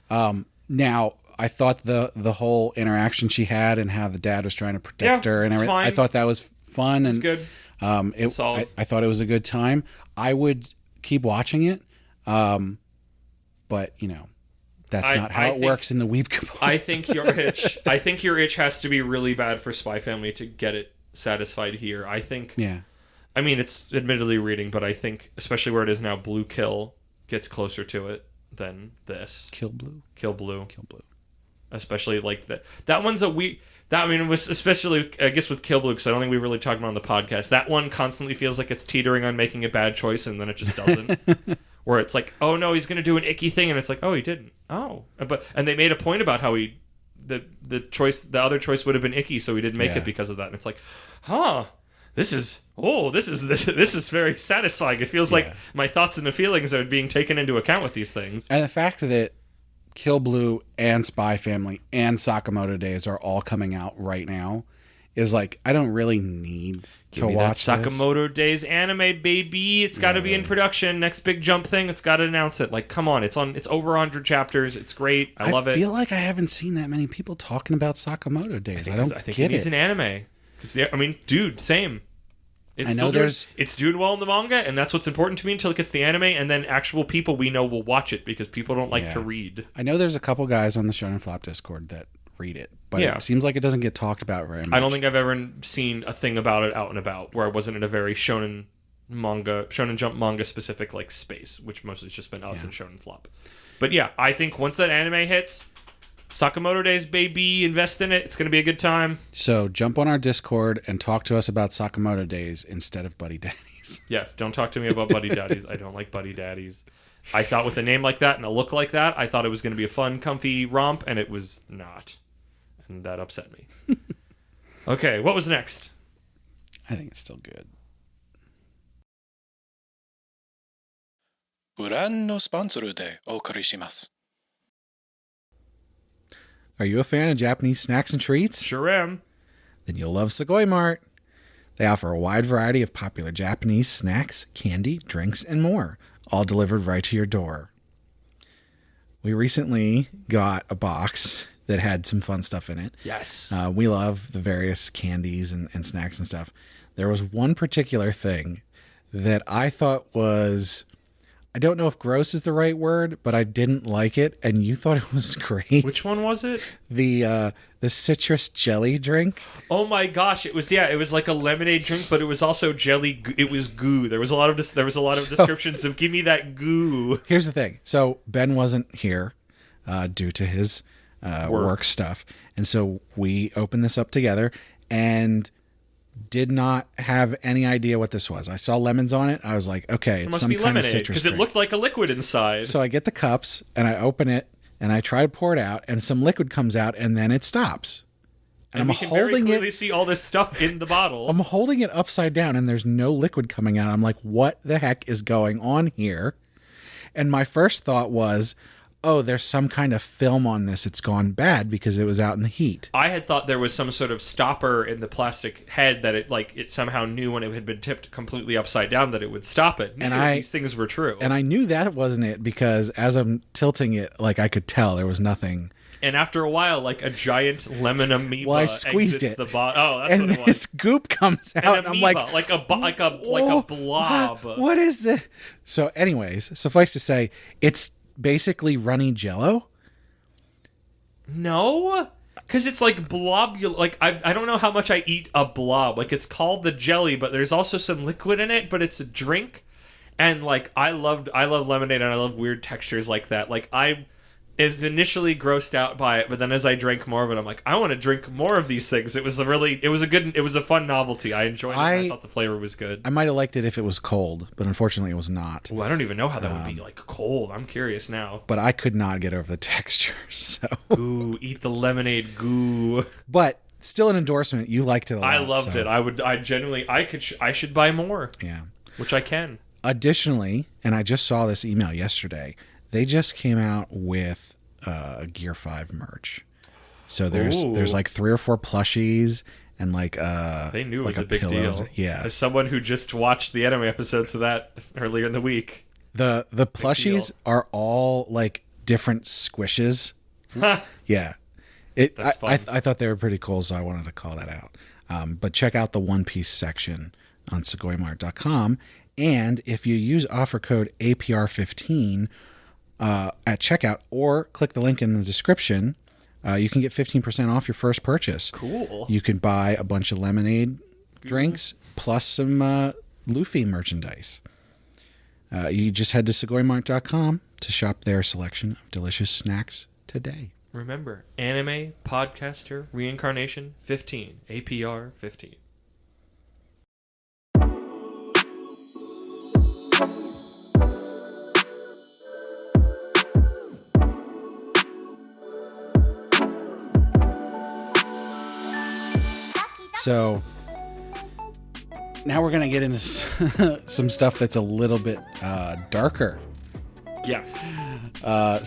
Now, I thought the whole interaction she had and how the dad was trying to protect her and it's everything, fine. I thought that was fun and good. Solid. I thought it was a good time. I would keep watching it, but you know, that's not how it works in the weeb component. I think your itch has to be really bad for Spy Family to get it satisfied here. I think. Yeah. I mean, it's admittedly reading, but I think, especially where it is now, Blue Kill gets closer to it than this. Kill Blue. Especially like that. That one's a weak. That I mean, it was especially I guess with Kill Blue because I don't think we really talked about it on the podcast. That one constantly feels like it's teetering on making a bad choice, and then it just doesn't. Where it's like, oh no, he's gonna do an icky thing, and it's like, oh, he didn't. Oh, and they made a point about how the other choice would have been icky, so he didn't make it because of that. And it's like, huh. This is very satisfying. It feels like my thoughts and the feelings are being taken into account with these things. And the fact that Kill Blue and Spy Family and Sakamoto Days are all coming out right now is like, I don't really need to watch that Sakamoto Days anime, baby. It's got to be in production. Next big jump thing. It's got to announce it. Like, come on. It's over 100 chapters. It's great. I love it. I feel like I haven't seen that many people talking about Sakamoto Days. I think it needs an anime. I mean, dude, same. It's doing well in the manga, and that's what's important to me until it gets the anime, and then actual people we know will watch it because people don't like to read. I know there's a couple guys on the Shonen Flop Discord that read it, but it seems like it doesn't get talked about very much. I don't think I've ever seen a thing about it out and about where I wasn't in a very Shonen Jump manga specific like space, which mostly has just been us and Shonen Flop. But yeah, I think once that anime hits, Sakamoto Days, baby, invest in it. It's going to be a good time. So jump on our Discord and talk to us about Sakamoto Days instead of Buddy Daddies. Yes, don't talk to me about Buddy Daddies. I don't like Buddy Daddies. I thought with a name like that and a look like that, I thought it was going to be a fun, comfy romp, and it was not. And that upset me. Okay, what was next? I think it's still good. ご覧のスポンサーでお送りします。 Are you a fan of Japanese snacks and treats? Sure am. Then you'll love Sugoi Mart. They offer a wide variety of popular Japanese snacks, candy, drinks, and more, all delivered right to your door. We recently got a box that had some fun stuff in it. Yes. We love the various candies and snacks and stuff. There was one particular thing that I thought was... I don't know if gross is the right word, but I didn't like it, and you thought it was great. Which one was it? The citrus jelly drink. Oh my gosh! It was like a lemonade drink, but it was also jelly. It was goo. There was a lot of descriptions of give me that goo. Here's the thing. So Ben wasn't here due to his work stuff, and so we opened this up together and did not have any idea what this was. I saw lemons on it. I was like, okay, it's some kind of citrus because it looked like a liquid inside. So I get the cups and I open it and I try to pour it out and some liquid comes out and then it stops. And I'm holding very clearly see all this stuff in the bottle. I'm holding it upside down and there's no liquid coming out. I'm like, what the heck is going on here? And my first thought was, oh, there's some kind of film on this. It's gone bad because it was out in the heat. I had thought there was some sort of stopper in the plastic head that it somehow knew when it had been tipped completely upside down that it would stop it. These things were true. And I knew that wasn't it because as I'm tilting it, like I could tell there was nothing. And after a while, like a giant lemon amoeba I squeezed it. The oh, that's and what it was. This goop comes out. And amoeba, I'm like a blob. What is it? So anyways, suffice to say, it's basically runny Jell-O. No, because it's like blob. Like I don't know how much I eat a blob. Like it's called the jelly, but there's also some liquid in it. But it's a drink, and like I love lemonade, and I love weird textures like that. Like I was initially grossed out by it, but then as I drank more of it, I'm like, I want to drink more of these things. It was a fun novelty. I enjoyed it. I thought the flavor was good. I might have liked it if it was cold, but unfortunately it was not. Well, I don't even know how that would be like cold. I'm curious now. But I could not get over the texture. So goo, eat the lemonade goo. But still an endorsement. You liked it a lot. I loved it. I should buy more. Yeah. Which I can. Additionally, and I just saw this email yesterday, they just came out with Gear 5 merch. So there's like 3 or 4 plushies and like they knew it like was a big pillow. deal. Yeah. As someone who just watched the anime episodes of that earlier in the week. The plushies are all like different squishes. Yeah. That's fun. I thought they were pretty cool, so I wanted to call that out. But check out the One Piece section on SegoyMart.com. And if you use offer code APR15 at checkout or click the link in the description, you can get 15% off your first purchase. Cool. You can buy a bunch of lemonade drinks plus some Luffy merchandise. You just head to SegoyMart.com to shop their selection of delicious snacks today. Remember, anime podcaster reincarnation 15, APR 15. So now we're going to get into some stuff that's a little bit darker. Yes.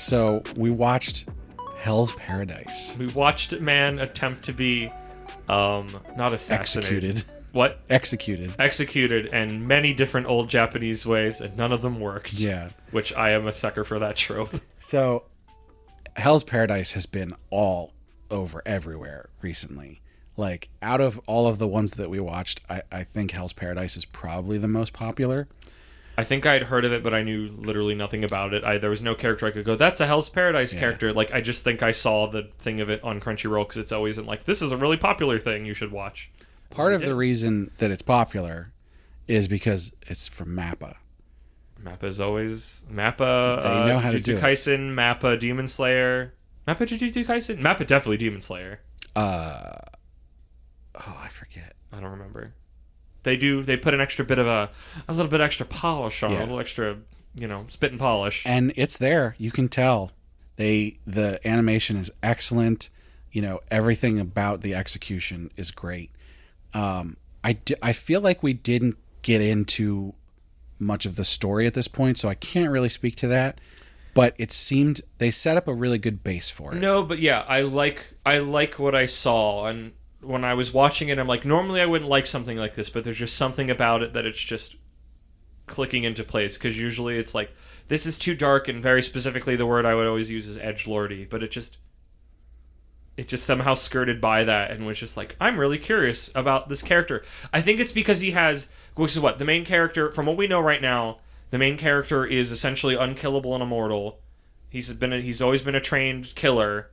So we watched Hell's Paradise. We watched a man attempt to be not assassinated. Executed. What? Executed. Executed in many different old Japanese ways, and none of them worked. Yeah. Which I am a sucker for that trope. So Hell's Paradise has been all over everywhere recently. Like, out of all of the ones that we watched, I think Hell's Paradise is probably the most popular. I think I had heard of it, but I knew literally nothing about it. There was no character I could go, that's a Hell's Paradise character. Like, I just think I saw the thing of it on Crunchyroll, because it's always in, like, this is a really popular thing you should watch. Part of the reason that it's popular is because it's from MAPPA. MAPPA is always... MAPPA, they know how to do Jujutsu Kaisen, MAPPA, Demon Slayer. MAPPA, Jujutsu Kaisen? MAPPA, definitely Demon Slayer. Oh, I forget. I don't remember. They put an extra bit of a little bit extra polish on it, a little extra, spit and polish. And it's there. You can tell. The animation is excellent. Everything about the execution is great. I feel like we didn't get into much of the story at this point, so I can't really speak to that. But it seemed they set up a really good base for it. No, but yeah, I like what I saw, and when I was watching it, I'm like, normally I wouldn't like something like this, but there's just something about it that it's just clicking into place, because usually it's like, this is too dark, and very specifically the word I would always use is edgelordy, but it just somehow skirted by that and was just like, I'm really curious about this character. I think it's because he has, which is what, the main character, from what we know right now, the main character is essentially unkillable and immortal. He's always been a trained killer.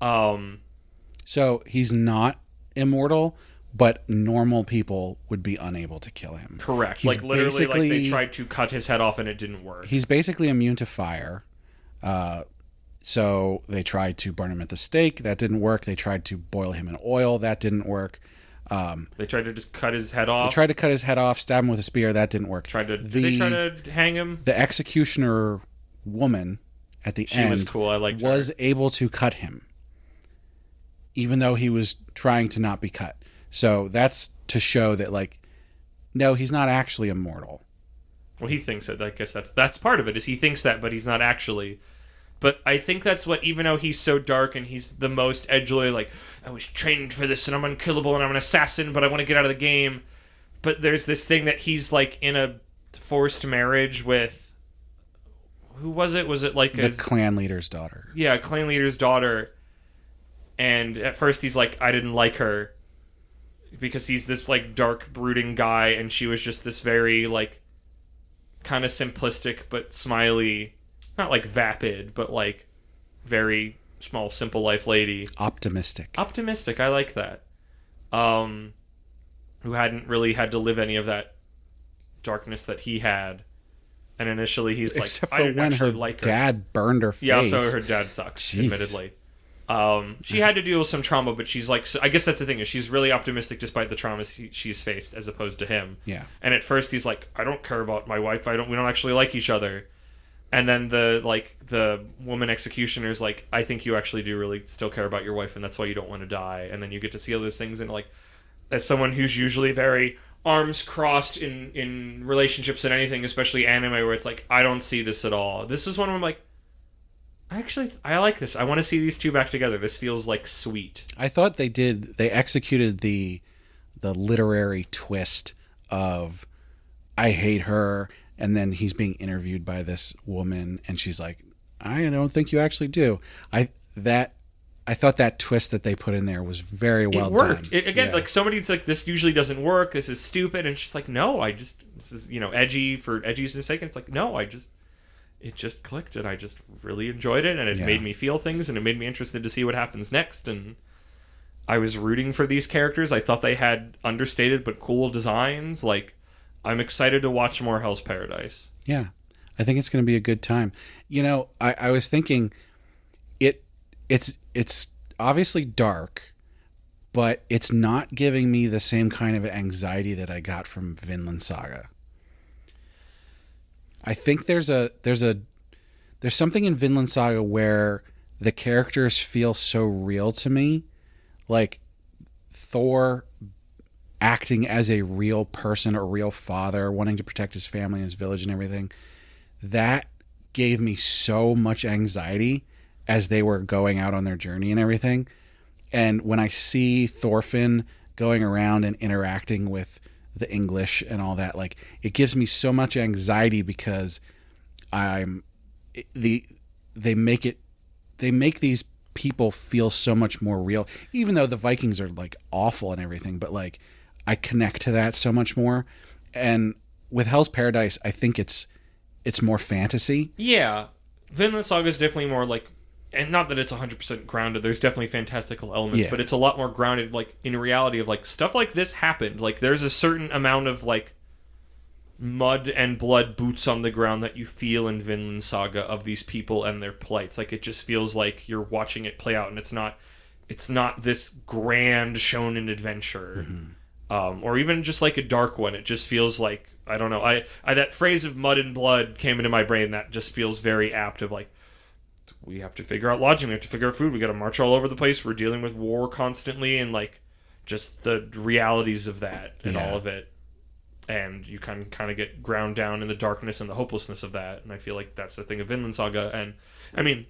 So he's not immortal, but normal people would be unable to kill him. Correct. Like literally, like they tried to cut his head off and it didn't work. He's basically immune to fire. So they tried to burn him at the stake. That didn't work. They tried to boil him in oil. That didn't work. They tried to just cut his head off. They tried to cut his head off, stab him with a spear. That didn't work. Did they try to hang him? The executioner woman at the end was cool. I liked her. Was able to cut him, even though he was trying to not be cut. So that's to show that, like, no, he's not actually immortal. Well, he thinks it. I guess that's part of it, is he thinks that, but he's not actually. But I think that's what, even though he's so dark and he's the most edgelordy, like, I was trained for this and I'm unkillable and I'm an assassin, but I want to get out of the game. But there's this thing that he's, like, in a forced marriage with... Who was it? Was it, like... The clan leader's daughter. Yeah, clan leader's daughter. And at first he's like, I didn't like her. Because he's this, like, dark, brooding guy, and she was just this very, like, kind of simplistic but smiley... Not like vapid, but like very small, simple life lady. Optimistic, I like that. Who hadn't really had to live any of that darkness that he had. And initially he's like, except I for didn't when actually her like her. dad burned her face. Yeah, so her dad sucks, Jeez. admittedly. She had to deal with some trauma, but she's like, so I guess that's the thing, is she's really optimistic despite the traumas she's faced, as opposed to him. Yeah. And at first he's like, I don't care about my wife. We don't actually like each other. And then the woman executioner's like, I think you actually do really still care about your wife, and that's why you don't want to die. And then you get to see all those things, and like, as someone who's usually very arms crossed in relationships and anything, especially anime, where it's like, I don't see this at all. This is one where I'm like, actually, I like this. I want to see these two back together. This feels like sweet. I thought they executed the literary twist of I hate her, and then he's being interviewed by this woman, and she's like, I don't think you actually do. I thought that twist that they put in there was very well done. It worked. Again, like, somebody's like, this usually doesn't work. This is stupid. And she's like, no, this is, edgy for edgy's sake. And it's like, no, it just clicked, and I just really enjoyed it, and it made me feel things, and it made me interested to see what happens next. And I was rooting for these characters. I thought they had understated but cool designs. Like, I'm excited to watch more Hell's Paradise. Yeah, I think it's going to be a good time. I was thinking, it's obviously dark, but it's not giving me the same kind of anxiety that I got from Vinland Saga. I think there's something in Vinland Saga where the characters feel so real to me, like Thor acting as a real person, a real father, wanting to protect his family and his village and everything. That gave me so much anxiety as they were going out on their journey and everything. And when I see Thorfinn going around and interacting with the English and all that, like, it gives me so much anxiety because they make these people feel so much more real, even though the Vikings are like awful and everything, but like, I connect to that so much more. And with Hell's Paradise, I think it's more fantasy. Yeah. Vinland Saga is definitely more like, and not that it's 100% grounded, there's definitely fantastical elements, but it's a lot more grounded, like, in reality of, like, stuff like this happened. Like, there's a certain amount of, like, mud and blood, boots on the ground that you feel in Vinland Saga of these people and their plights. Like, it just feels like you're watching it play out, and it's not this grand shonen adventure. Mm-hmm. Or even just like a dark one. It just feels like, I don't know, I that phrase of mud and blood came into my brain that just feels very apt of like, we have to figure out lodging, we have to figure out food, we got to march all over the place, we're dealing with war constantly, and like just the realities of that and all of it. And you can kind of get ground down in the darkness and the hopelessness of that. And I feel like that's the thing of Vinland Saga. And I mean,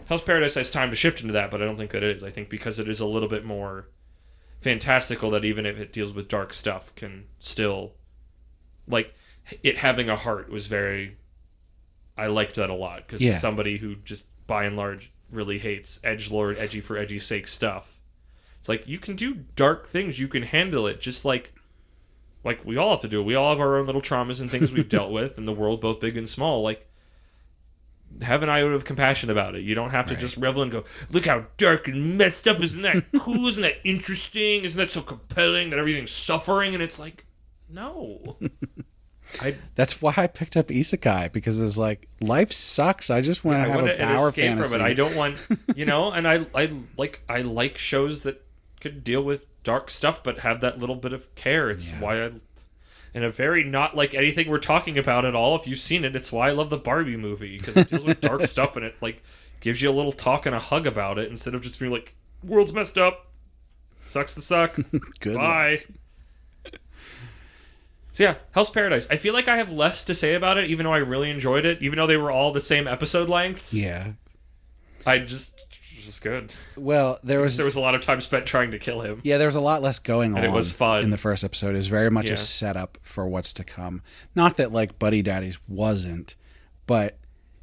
Hell's Paradise has time to shift into that, but I don't think that it is. I think because it is a little bit more fantastical, that even if it deals with dark stuff, can still, like, it having a heart was very, I liked that a lot, because somebody who just by and large really hates edgelord, edgy for edgy's sake stuff, it's like, you can do dark things, you can handle it, just like we all have to do. We all have our own little traumas and things we've dealt with in the world, both big and small. Like, have an iota of compassion about it. You don't have to just revel and go, look how dark and messed up. Isn't that cool? Isn't that interesting? Isn't that so compelling that everything's suffering? And it's like, no. That's why I picked up Isekai, because it was like, life sucks. I just want to have a power fantasy. From it. I don't want, and I like shows that could deal with dark stuff but have that little bit of care. It's why in a very not like anything we're talking about at all, if you've seen it, it's why I love the Barbie movie, because it deals with dark stuff and it like gives you a little talk and a hug about it, instead of just being like, world's messed up, sucks to suck, good bye. So yeah, Hell's Paradise. I feel like I have less to say about it, even though I really enjoyed it, even though they were all the same episode lengths. Yeah. It was good. Well, there was a lot of time spent trying to kill him. Yeah, there was a lot less going on. And it was fun. In the first episode. It was very much a setup for what's to come. Not that, like, Buddy Daddies wasn't, but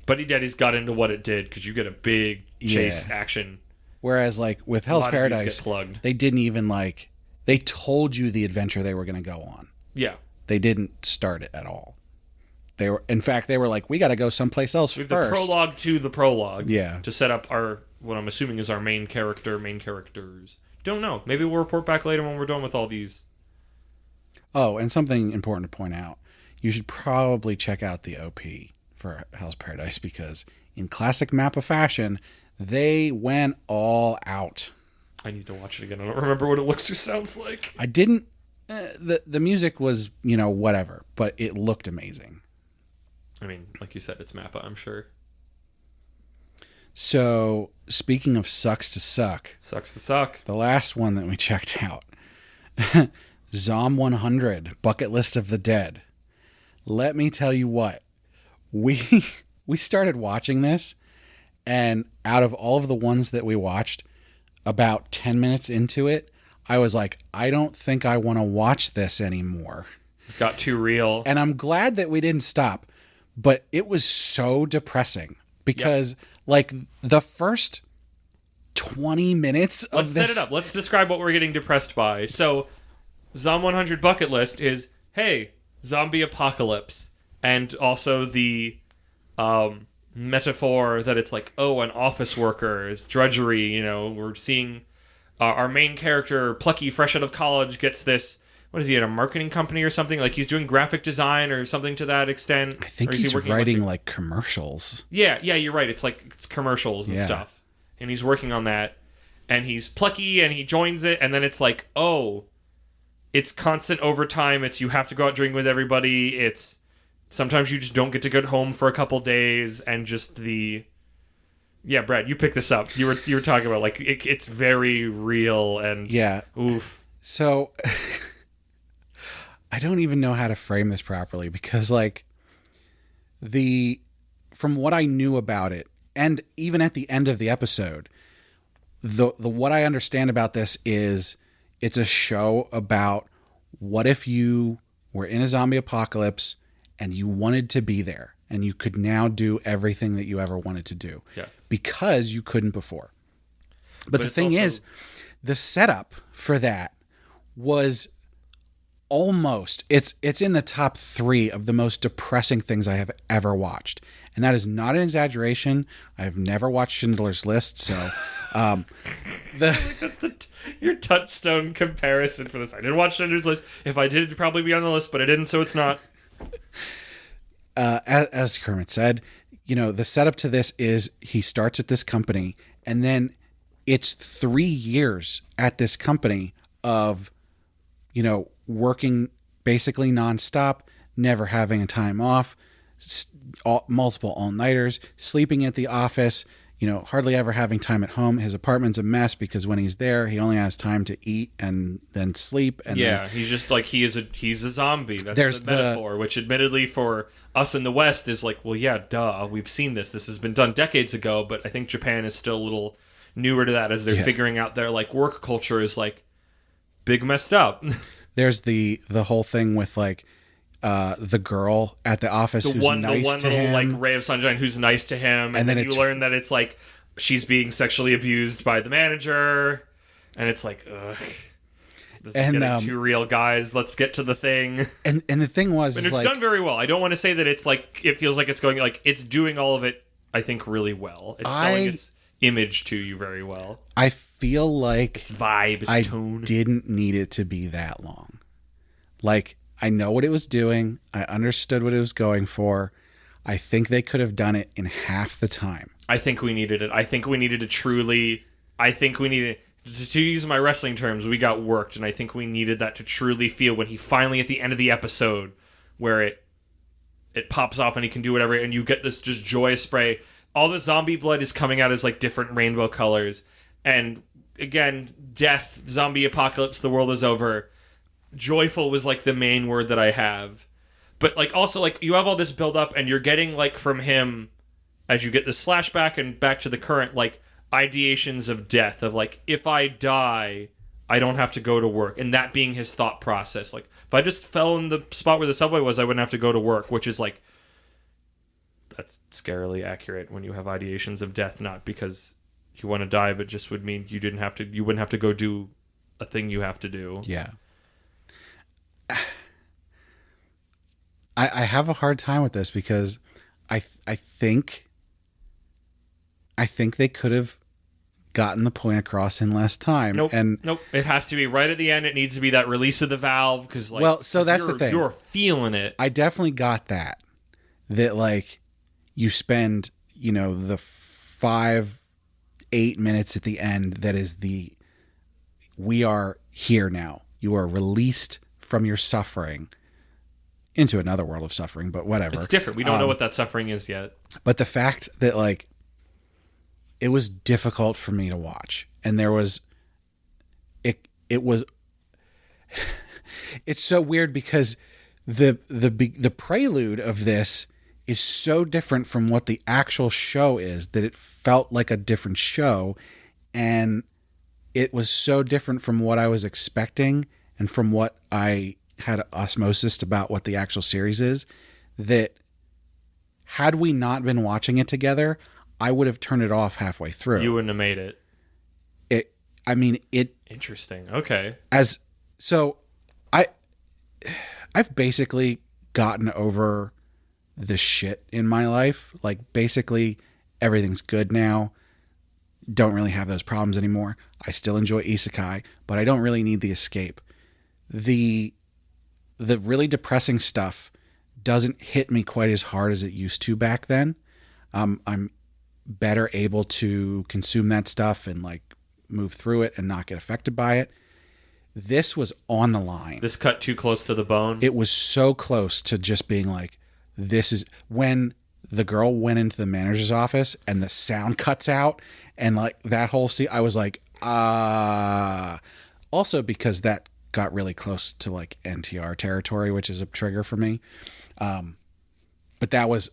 Buddy Daddies got into what it did, because you get a big chase action. Whereas, like, with Hell's Paradise, they didn't even, like, they told you the adventure they were going to go on. Yeah. They didn't start it at all. They were, in fact, they were like, we got to go someplace else first. The prologue to the prologue. Yeah. To set up what I'm assuming is our main characters. Don't know. Maybe we'll report back later when we're done with all these. Oh, and something important to point out. You should probably check out the OP for Hell's Paradise, because in classic Mappa fashion, they went all out. I need to watch it again. I don't remember what it looks or sounds like. I didn't. The music was, whatever, but it looked amazing. I mean, like you said, it's Mappa, I'm sure. So, speaking of sucks to suck, Sucks to suck. the last one that we checked out, Zom 100, Bucket List of the Dead. Let me tell you what, we started watching this, and out of all of the ones that we watched, about 10 minutes into it, I was like, I don't think I want to watch this anymore. It got too real. And I'm glad that we didn't stop, but it was so depressing because like the first 20 minutes of Let's set it up. Let's describe what we're getting depressed by. So, Zom 100 bucket list is, hey, zombie apocalypse. And also the metaphor that it's like, oh, an office worker is drudgery. You know, we're seeing our main character, plucky, fresh out of college, gets this. What is he at a marketing company or something? Like he's doing graphic design or something to that extent. I think he's writing like commercials. Yeah, you're right. It's like it's commercials and stuff. And he's working on that. And he's plucky and he joins it. And then it's like, oh, it's constant overtime. It's you have to go out drinking with everybody. It's sometimes you just don't get to go home for a couple days. And just the... Yeah, Brad, you picked this up. You were talking about like it's very real and... Yeah. Oof. So... I don't even know how to frame this properly because like from what I knew about it and even at the end of the episode, the what I understand about this is it's a show about what if you were in a zombie apocalypse and you wanted to be there and you could now do everything that you ever wanted to do because you couldn't before. But the thing is, the setup for that was almost it's in the top 3 of the most depressing things I have ever watched, and that is not an exaggeration. I've never watched Schindler's List, so your touchstone comparison for this. I didn't watch Schindler's List. If I did, it'd probably be on the list, but I didn't, so it's not. As Kermit said, you know, the setup to this is he starts at this company, and then it's 3 years at this company of, you know, working basically nonstop, never having a time off, multiple all-nighters, sleeping at the office, you know, hardly ever having time at home. His apartment's a mess because when he's there, he only has time to eat and then sleep. And he's just like he's a zombie. That's the metaphor, which admittedly for us in the West is like, well, yeah, duh, we've seen this. This has been done decades ago, but I think Japan is still a little newer to that as they're figuring out their like work culture is like big messed up. There's the whole thing with like the girl at the office who's nice to little him. Like ray of sunshine who's nice to him, and then you learn that it's like she's being sexually abused by the manager, and it's like, ugh, this is getting too real, guys. Let's get to the thing. And the thing was, and it's like, done very well. I don't want to say that it's like it feels like it's going like it's doing all of it. I think really well. It's selling its image to you very well. I feel like its vibe, its tone. Didn't need it to be that long. Like, I know what it was doing. I understood what it was going for. I think they could have done it in half the time. I think we needed it. I think we needed to use my wrestling terms, we got worked, and I think we needed that to truly feel when he finally at the end of the episode where it pops off and he can do whatever and you get this just joyous spray. All the zombie blood is coming out as like different rainbow colors. And again, death, zombie apocalypse, the world is over. Joyful was like the main word that I have. But like also like you have all this build up and you're getting like from him as you get this flashback and back to the current like ideations of death of like if I die, I don't have to go to work. And that being his thought process. Like if I just fell in the spot where the subway was, I wouldn't have to go to work, which is like that's scarily accurate when you have ideations of death, not because you want to die, but just would mean you wouldn't have to go do a thing you have to do. Yeah. I have a hard time with this because I think they could have gotten the point across in less time. Nope. It has to be right at the end. It needs to be that release of the valve because like, well, so that's the thing. You're feeling it. I definitely got that like you spend, you know, the 5-8 minutes at the end that is we are here now. You are released from your suffering into another world of suffering, but whatever. It's different. We don't know what that suffering is yet. But the fact that, like, it was difficult for me to watch, and there was, it was, it's so weird because the prelude of this is so different from what the actual show is that it felt like a different show, and it was so different from what I was expecting and from what I had osmosis about what the actual series is, that had we not been watching it together, I would have turned it off halfway through. You wouldn't have made it. Interesting. Okay. I've basically gotten over the shit in my life. Like, basically everything's good now. Don't really have those problems anymore. I still enjoy isekai, but I don't really need the escape. The really depressing stuff doesn't hit me quite as hard as it used to back then. I'm better able to consume that stuff and, like, move through it and not get affected by it. This was on the line. This cut too close to the bone. It was so close to just being like, this is when the girl went into the manager's office and the sound cuts out and, like, that whole scene, I was like, also because that got really close to, like, NTR territory, which is a trigger for me. But I was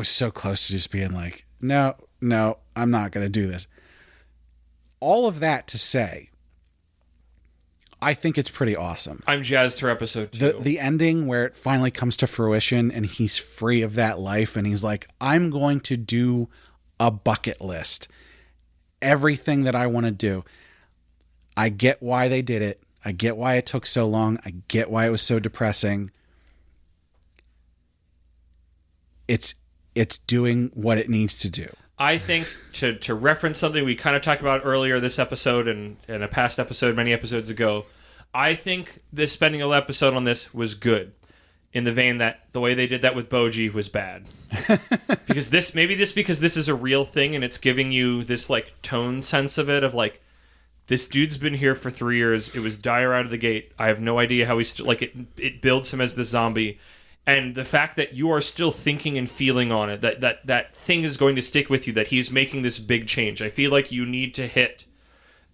so close to just being like, no, I'm not going to do this. All of that to say, I think it's pretty awesome. I'm jazzed for episode 2. The ending where it finally comes to fruition and he's free of that life and he's like, I'm going to do a bucket list. Everything that I want to do. I get why they did it. I get why it took so long. I get why it was so depressing. It's doing what it needs to do. I think to reference something we kind of talked about earlier this episode and in a past episode many episodes ago, I think this spending an episode on this was good, in the vein that the way they did that with Boji was bad. because this is a real thing and it's giving you this, like, tone sense of it, of like, this dude's been here for 3 years. It was dire out of the gate. I have no idea how he's like, it builds him as this zombie. And the fact that you are still thinking and feeling on it, that thing is going to stick with you, that he's making this big change. I feel like you need to hit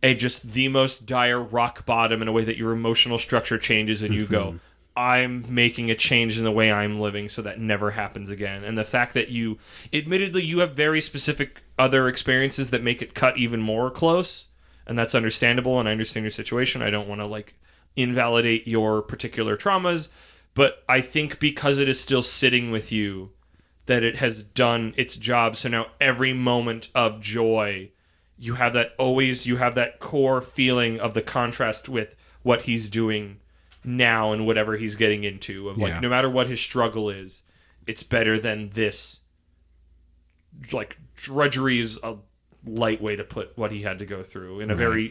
just the most dire rock bottom in a way that your emotional structure changes and you go, I'm making a change in the way I'm living so that never happens again. And the fact that you have very specific other experiences that make it cut even more close, and that's understandable, and I understand your situation. I don't want to, like, invalidate your particular traumas. But I think because it is still sitting with you, that it has done its job. So now every moment of joy, you have that core feeling of the contrast with what he's doing now and whatever he's getting into. Of, like, no matter what his struggle is, it's better than this. Like, drudgery is a light way to put what he had to go through in a very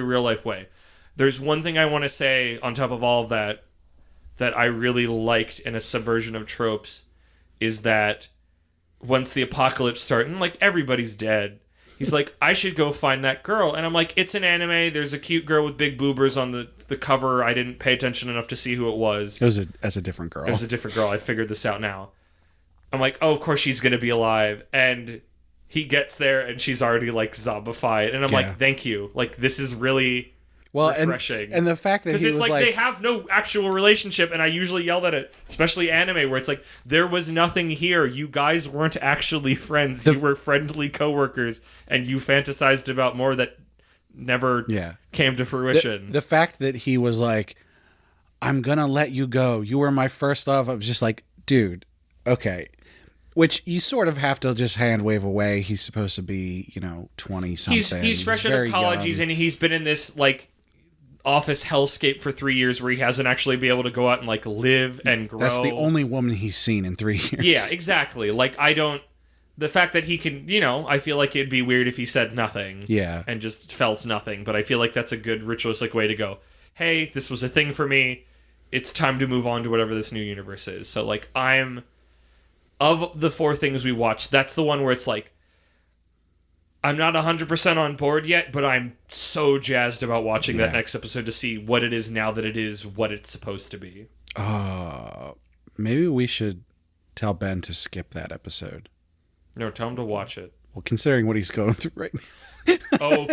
real life way. There's one thing I want to say on top of all of that I really liked in a subversion of tropes, is that once the apocalypse started, and, like, everybody's dead, he's like, I should go find that girl. And I'm like, it's an anime. There's a cute girl with big boobers on the cover. I didn't pay attention enough to see who it was. That's a different girl. It was a different girl. I figured this out now. I'm like, oh, of course she's going to be alive. And he gets there and she's already, like, zombified. And I'm like, thank you. Like, this is really... refreshing. And the fact that he was because it's like they have no actual relationship, and I usually yell at it, especially anime, where it's like, there was nothing here. You guys weren't actually friends. You were friendly coworkers, and you fantasized about more that never came to fruition. The fact that he was like, I'm gonna let you go. You were my first love. I was just like, dude, okay. Which you sort of have to just hand wave away. He's supposed to be, 20-something. He's fresh out of college, and he's been in this, like, office hellscape for 3 years where he hasn't actually been able to go out and, like, live and grow. That's the only woman he's seen in 3 years. Yeah, exactly. Like, the fact that he can, I feel like it'd be weird if he said nothing. Yeah. And just felt nothing. But I feel like that's a good ritualistic way to go, hey, this was a thing for me. It's time to move on to whatever this new universe is. So, like, of the 4 things we watched, that's the one where it's like, I'm not 100% on board yet, but I'm so jazzed about watching that next episode to see what it is now that it is what it's supposed to be. Maybe we should tell Ben to skip that episode. No, tell him to watch it. Well, considering what he's going through right now. Oh,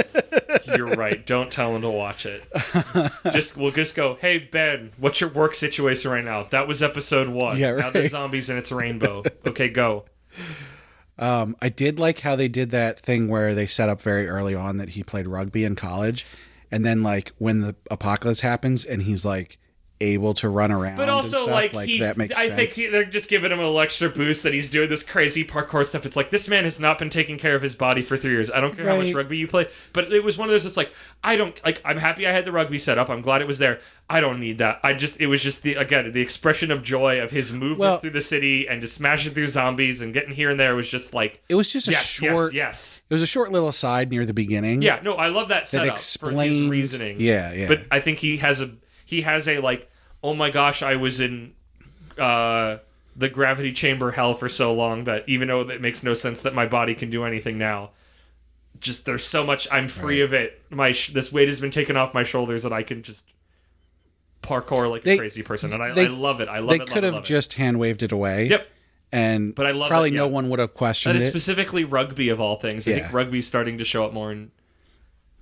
you're right. Don't tell him to watch it. We'll just go, hey, Ben, what's your work situation right now? That was episode 1. Yeah, right. Now there's zombies and it's a rainbow. Okay, go. I did like how they did that thing where they set up very early on that he played rugby in college. And then, like, when the apocalypse happens and he's, like, able to run around but also, and stuff, like that makes sense. I think they're just giving him a little extra boost that he's doing this crazy parkour stuff. It's like, this man has not been taking care of his body for 3 years. I don't care how much rugby you play. But it was one of those, it's like, I'm happy I had the rugby set up. I'm glad it was there. I don't need that. It was just the expression of joy of his movement through the city and just smashing through zombies and getting here and there was just like... It was just yes. It was a short little aside near the begining. Yeah, no, I love that setup for his reasoning. Yeah. But I think he has a like, oh my gosh, I was in the gravity chamber hell for so long that even though it makes no sense that my body can do anything now, just there's so much, I'm free of it. This weight has been taken off my shoulders that I can just parkour like a crazy person. And I love it. They could have just hand waved it away. Yep. But I love probably no one would have questioned it. And it's specifically rugby of all things. I think rugby's starting to show up more in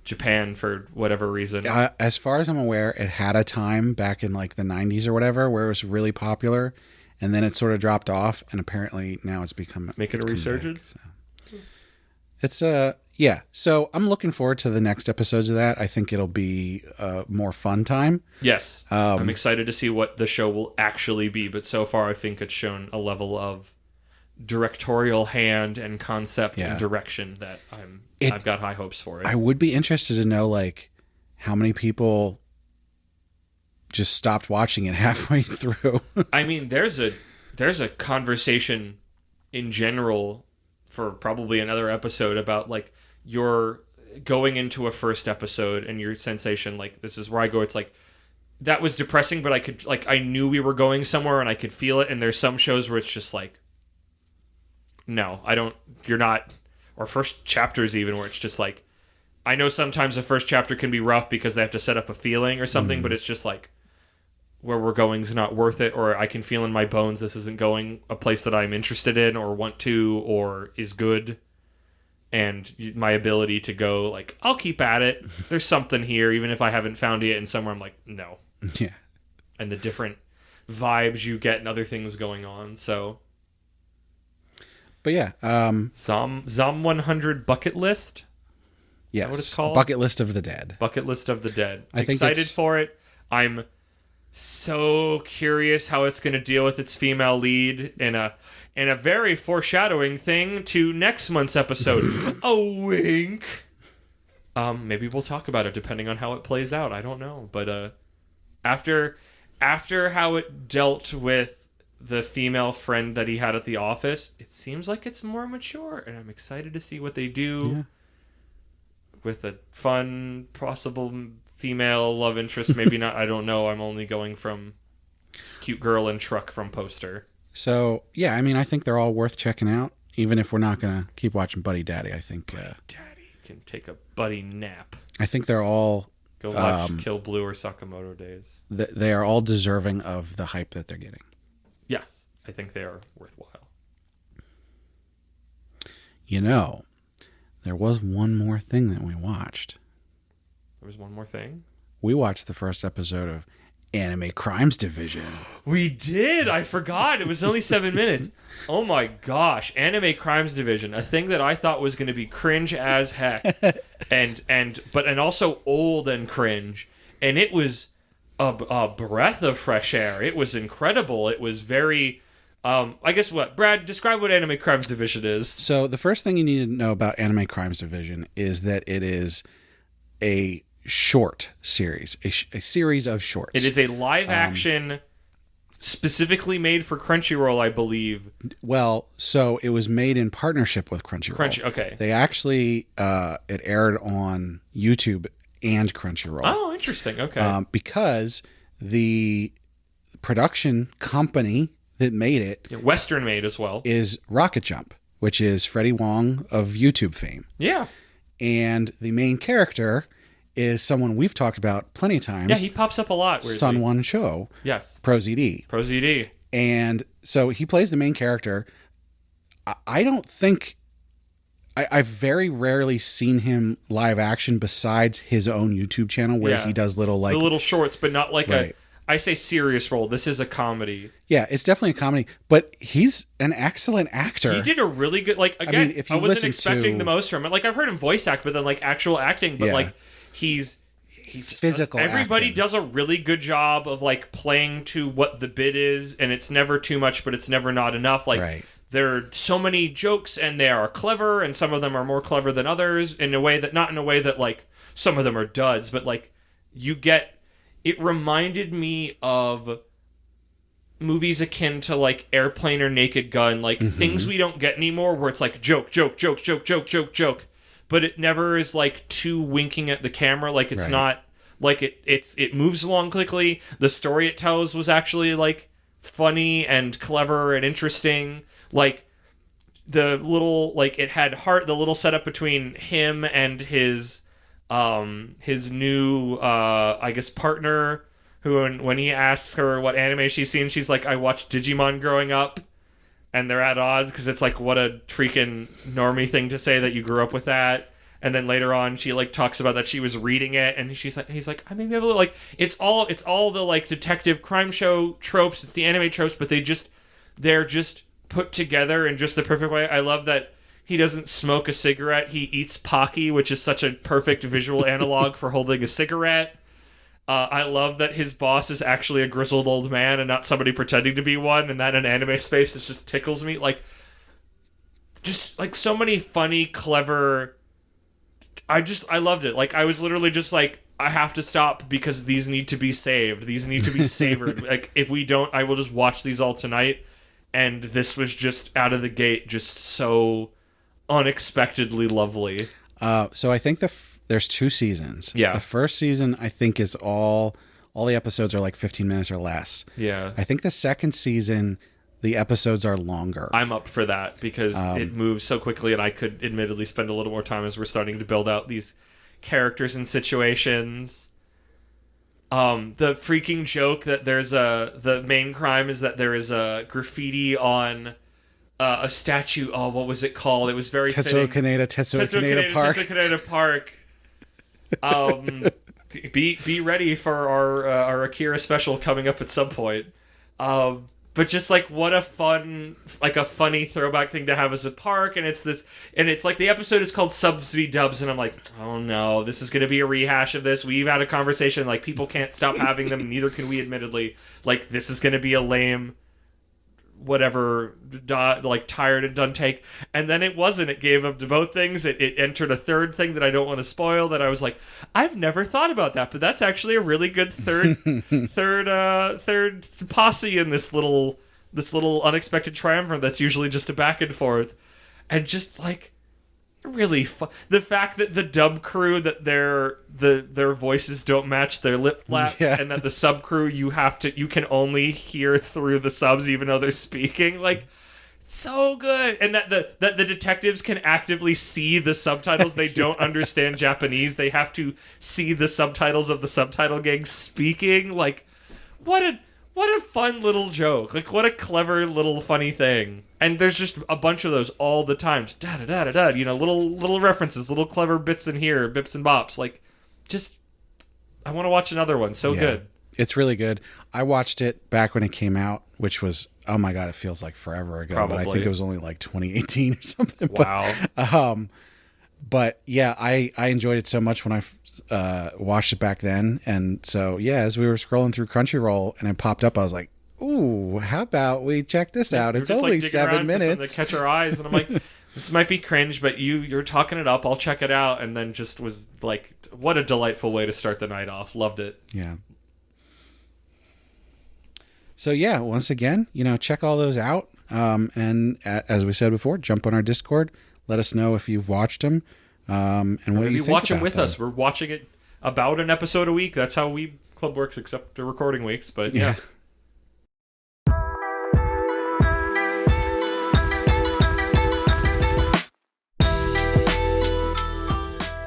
Japan for whatever reason. As far as I'm aware, it had a time back in like the 90s or whatever where it was really popular, and then it sort of dropped off, and apparently now it's become making a resurgence. So. It's So I'm looking forward to the next episodes of that. I think it'll be a more fun time. Yes, I'm excited to see what the show will actually be. But so far, I think it's shown a level of directorial hand and concept and direction that I've got high hopes for it. I would be interested to know like how many people just stopped watching it halfway through. I mean, there's a conversation in general for probably another episode about like you're going into a first episode and your sensation, like this is where I go, it's like that was depressing, but I knew we were going somewhere and I could feel it. And there's some shows where it's just like, no, you're not, or first chapters even where it's just like, I know sometimes the first chapter can be rough because they have to set up a feeling or something, but it's just like, where we're going is not worth it, or I can feel in my bones this isn't going a place that I'm interested in or want to or is good. And my ability to go like, I'll keep at it. There's something here, even if I haven't found it. And somewhere I'm like, no. Yeah. And the different vibes you get and other things going on. So... But yeah, Zom 100 bucket list. Yes, what it's called? Bucket list of the dead. Bucket list of the dead. I think excited for it. I'm so curious how it's going to deal with its female lead in a very foreshadowing thing to next month's episode. A wink. Maybe we'll talk about it depending on how it plays out. I don't know, but after how it dealt with the female friend that he had at the office, it seems like it's more mature, and I'm excited to see what they do with a fun possible female love interest. Maybe not, I don't know. I'm only going from cute girl and truck from poster. So, yeah, I mean, I think they're all worth checking out, even if we're not going to keep watching Buddy Daddy. I think Buddy Daddy can take a buddy nap. I think they're all... Go watch Kill Blue or Sakamoto Days. They are all deserving of the hype that they're getting. Yes, I think they are worthwhile. You know, there was one more thing that we watched. There was one more thing? We watched the first episode of Anime Crimes Division. We did! I forgot! It was only 7 minutes. Oh my gosh. Anime Crimes Division. A thing that I thought was going to be cringe as heck. and also old and cringe. And it was a breath of fresh air. It was incredible. It was very... I guess what? Brad, describe what Anime Crimes Division is. So the first thing you need to know about Anime Crimes Division is that it is a short series, a series of shorts. It is a live action specifically made for Crunchyroll, I believe. Well, so it was made in partnership with Crunchyroll. Okay. They actually, it aired on YouTube and Crunchyroll. Oh, interesting. Okay. Because the production company that made it... Yeah, Western made as well. ...is Rocket Jump, which is Freddie Wong of YouTube fame. Yeah. And the main character is someone we've talked about plenty of times. Yeah, he pops up a lot. Weirdly. Sun One Show. Yes. Pro ZD. Pro ZD. And so he plays the main character. I don't think... I've very rarely seen him live action besides his own YouTube channel where he does little like... The little shorts, but not like right. I say serious role. This is a comedy. Yeah, it's definitely a comedy, but he's an excellent actor. He did a really good, like, again, I mean, if you wasn't expecting the most from it. Like, I've heard him voice act, but then, like, actual acting, but, like, he's physical everybody acting. does a really good job of, like, playing to what the bit is, and it's never too much, but it's never not enough. Like, right. There are so many jokes, and they are clever, and some of them are more clever than others, in a way that, not in a way that, like, some of them are duds, but, like, you get... It reminded me of movies akin to, like, Airplane or Naked Gun, like, things we don't get anymore, where it's like, joke, joke, joke, joke, joke, joke, joke, but it never is, like, too winking at the camera, like, it's not, like, it moves along quickly, the story it tells was actually, like, funny and clever and interesting, like, the little, like, it had heart, the little setup between him and his new I guess partner, who when he asks her what anime she's seen, she's like, I watched Digimon growing up, and they're at odds because it's like, what a freaking normie thing to say that you grew up with that. And then later on she like talks about that she was reading it, and he's like I maybe have a little, like, it's all the like detective crime show tropes, it's the anime tropes, but they're just put together in just the perfect way. I love that he doesn't smoke a cigarette. He eats Pocky, which is such a perfect visual analog for holding a cigarette. I love that his boss is actually a grizzled old man and not somebody pretending to be one, and that in anime space, it just tickles me. Like, just, like, so many funny, clever... I loved it. Like, I was literally just like, I have to stop because these need to be saved. These need to be savored. Like, if we don't, I will just watch these all tonight. And this was just, out of the gate, just so... unexpectedly lovely. So I think there's 2 seasons. Yeah. The first season, I think, is all the episodes are like 15 minutes or less. Yeah. I think the second season, the episodes are longer. I'm up for that because it moves so quickly, and I could admittedly spend a little more time as we're starting to build out these characters and situations. The freaking joke that the main crime is that there is a graffiti on a statue. Oh, what was it called? It was very Tetsuo Kaneda Park. Tetsuo Kaneda Park. Be ready for our Akira special coming up at some point. But just like, what a funny throwback thing to have as a park, and it's like the episode is called Subs v Dubs, and I'm like, oh no, this is gonna be a rehash of this. We've had a conversation, like, people can't stop having them, neither can we, admittedly. Like, this is gonna be a lame, whatever, like, tired and done take. And then it wasn't. It gave up to both things. It entered a third thing that I don't want to spoil, that I was like, I've never thought about that, but that's actually a really good third posse in this little unexpected triumvirate that's usually just a back and forth. And just, like, really the fact that the dub crew, that their voices don't match their lip flaps, and that the sub crew you can only hear through the subs even though they're speaking, like, so good. And that the detectives can actively see the subtitles. They don't understand Japanese. They have to see the subtitles of the subtitle gang speaking. Like, what a fun little joke. Like, what a clever little funny thing. And there's just a bunch of those all the time. Da-da-da-da-da. You know, little references, little clever bits in here, bips and bops. Like, just, I want to watch another one. So good. It's really good. I watched it back when it came out, which was, oh my God, it feels like forever ago. Probably. But I think it was only like 2018 or something. Wow. But yeah, I enjoyed it so much when I watched it back then. And so, yeah, as we were scrolling through Crunchyroll and it popped up, I was like, ooh, how about we check this out? It's only 7 minutes. To catch our eyes. And I'm like, this might be cringe, but you're talking it up. I'll check it out. And then just was like, what a delightful way to start the night off. Loved it. Yeah. So yeah, once again, check all those out. And as we said before, jump on our Discord. Let us know if you've watched them. And what you think watch about them with them. us. We're watching it about an episode a week. That's how we Club works, except the recording weeks. But yeah.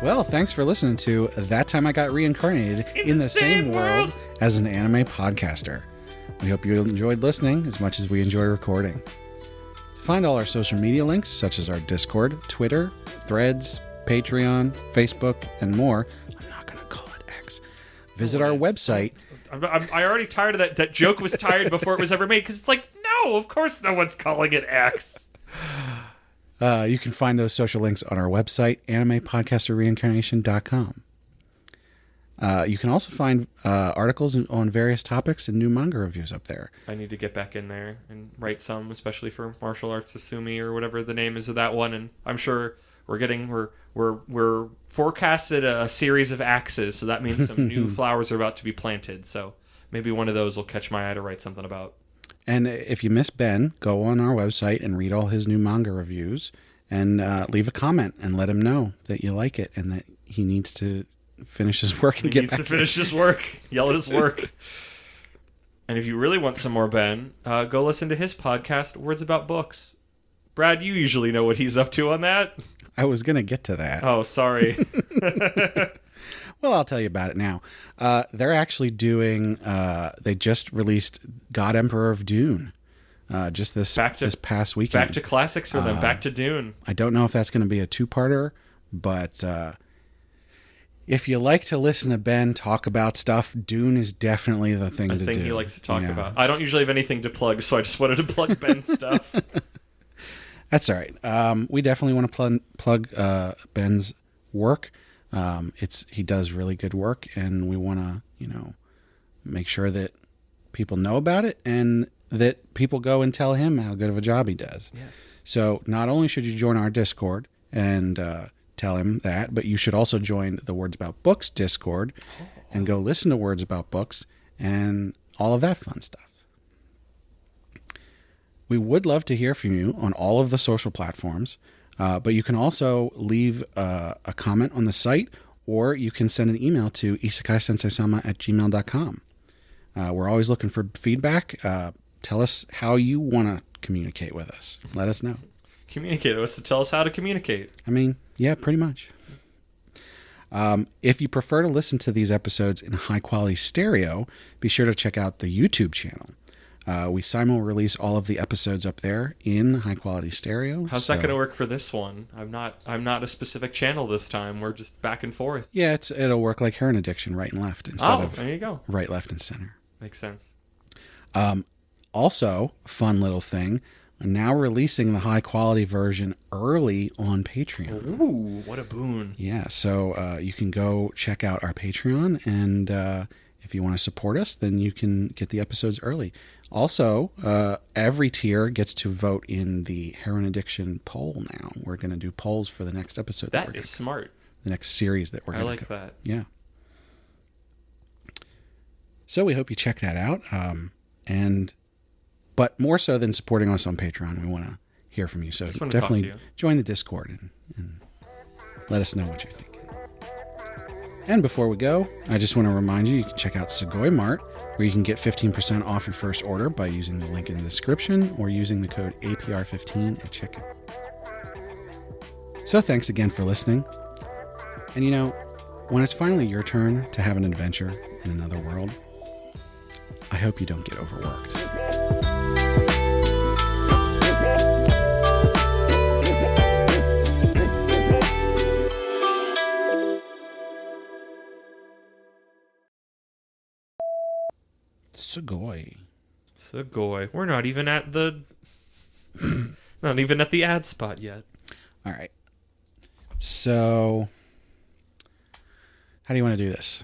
Well, thanks for listening to That Time I Got Reincarnated in the same world as an anime podcaster. We hope you enjoyed listening as much as we enjoy recording. To find all our social media links, such as our Discord, Twitter, Threads, Patreon, Facebook, and more, I'm not going to call it X, visit our website. I already tired of that. That joke was tired before it was ever made, because it's like, no, of course no one's calling it X. You can find those social links on our website, animepodcasterreincarnation.com. You can also find articles on various topics and new manga reviews up there. I need to get back in there and write some, especially for Martial Arts Asumi or whatever the name is of that one. And I'm sure we're forecasted a series of axes, so that means some new flowers are about to be planted. So maybe one of those will catch my eye to write something about. And if you miss Ben, go on our website and read all his new manga reviews and leave a comment and let him know that you like it and that he needs to finish his work and He needs to finish his work. Yell at his work. And if you really want some more Ben, go listen to his podcast, Words About Books. Brad, you usually know what he's up to on that. I was going to get to that. Oh, sorry. Well, I'll tell you about it now. They're actually doing, they just released God Emperor of Dune just this past weekend. Back to classics for them, back to Dune. I don't know if that's going to be a two-parter, but if you like to listen to Ben talk about stuff, Dune is definitely the thing to do. The thing he likes to talk about. I don't usually have anything to plug, so I just wanted to plug Ben's stuff. That's all right. We definitely want to plug Ben's work. He does really good work, and we want to, make sure that people know about it and that people go and tell him how good of a job he does. Yes. So not only should you join our Discord and tell him that, but you should also join the Words About Books Discord and go listen to Words About Books and all of that fun stuff. We would love to hear from you on all of the social platforms, but you can also leave a comment on the site, or you can send an email to isekaisenseisama@gmail.com. We're always looking for feedback. Tell us how you want to communicate with us. Let us know. Communicate with us to tell us how to communicate. I mean, yeah, pretty much. If you prefer to listen to these episodes in high-quality stereo, be sure to check out the YouTube channel. We simul-release all of the episodes up there in high-quality stereo. How's that going to work for this one? I'm not a specific channel this time. We're just back and forth. Yeah, it'll work like Heron Addiction, right and left, instead of there you go. Right, left, and center. Makes sense. Also, fun little thing, I'm now releasing the high-quality version early on Patreon. Ooh, what a boon. Yeah, so you can go check out our Patreon, and if you want to support us, then you can get the episodes early. Also, every tier gets to vote in the Heroin Addiction poll now. We're going to do polls for the next episode. That is smart. The next series that we're going to I like that. Yeah. So we hope you check that out. But more so than supporting us on Patreon, we want to hear from you. So definitely join the Discord and let us know what you're thinking. And before we go, I just want to remind you can check out Sugoi Mart, where you can get 15% off your first order by using the link in the description or using the code APR15 at checkout. So thanks again for listening. And when it's finally your turn to have an adventure in another world, I hope you don't get overworked. Sugoi. We're not even at the ad spot yet. All right. So, how do you want to do this?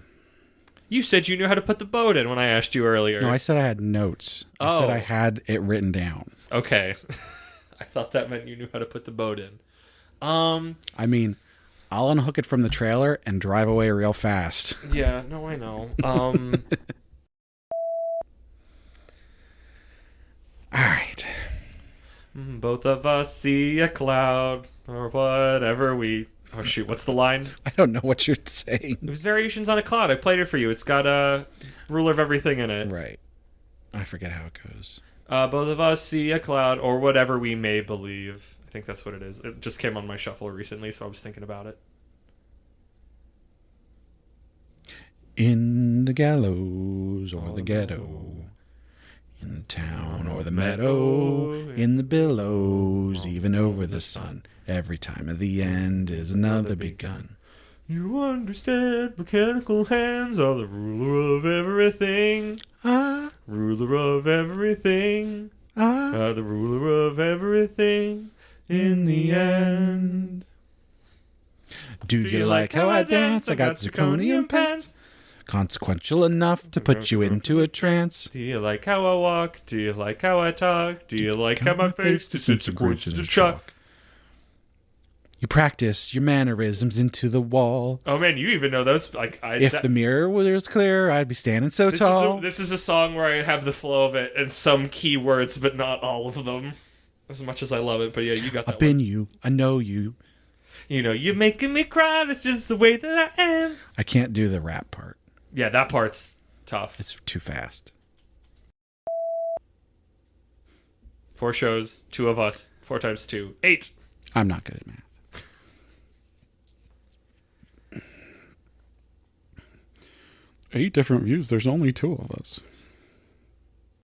You said you knew how to put the boat in when I asked you earlier. No, I said I had notes. I said I had it written down. Okay. I thought that meant you knew how to put the boat in. I mean, I'll unhook it from the trailer and drive away real fast. Yeah, no, I know. All right. Both of us see a cloud or whatever we... Oh, shoot. What's the line? I don't know what you're saying. It was Variations on a Cloud. I played it for you. It's got a ruler of everything in it. Right. I forget how it goes. Both of us see a cloud or whatever we may believe. I think that's what it is. It just came on my shuffle recently, so I was thinking about it. In the gallows or the ghetto, in the town or the meadow, in the billows, even over the sun. Every time at the end is another begun. You understand, mechanical hands are the ruler of everything. Ruler of everything. The ruler of everything in the end. Do you like how I dance? I got zirconium pants. Consequential enough to put you into a trance. Do you like how I walk? Do you like how I talk? Do you like how my face disintegrates into chalk? You practice your mannerisms into the wall. Oh man, you even know those. If the mirror was clear, I'd be standing so tall. This is a song where I have the flow of it and some key words, but not all of them. As much as I love it, but yeah, you got that. I've been you. I know you. You know, you're making me cry. That's just the way that I am. I can't do the rap part. Yeah, that part's tough. It's too fast. 4 shows, 2 of us, 4 times 2, 8. I'm not good at math. 8 different views. There's only 2 of us.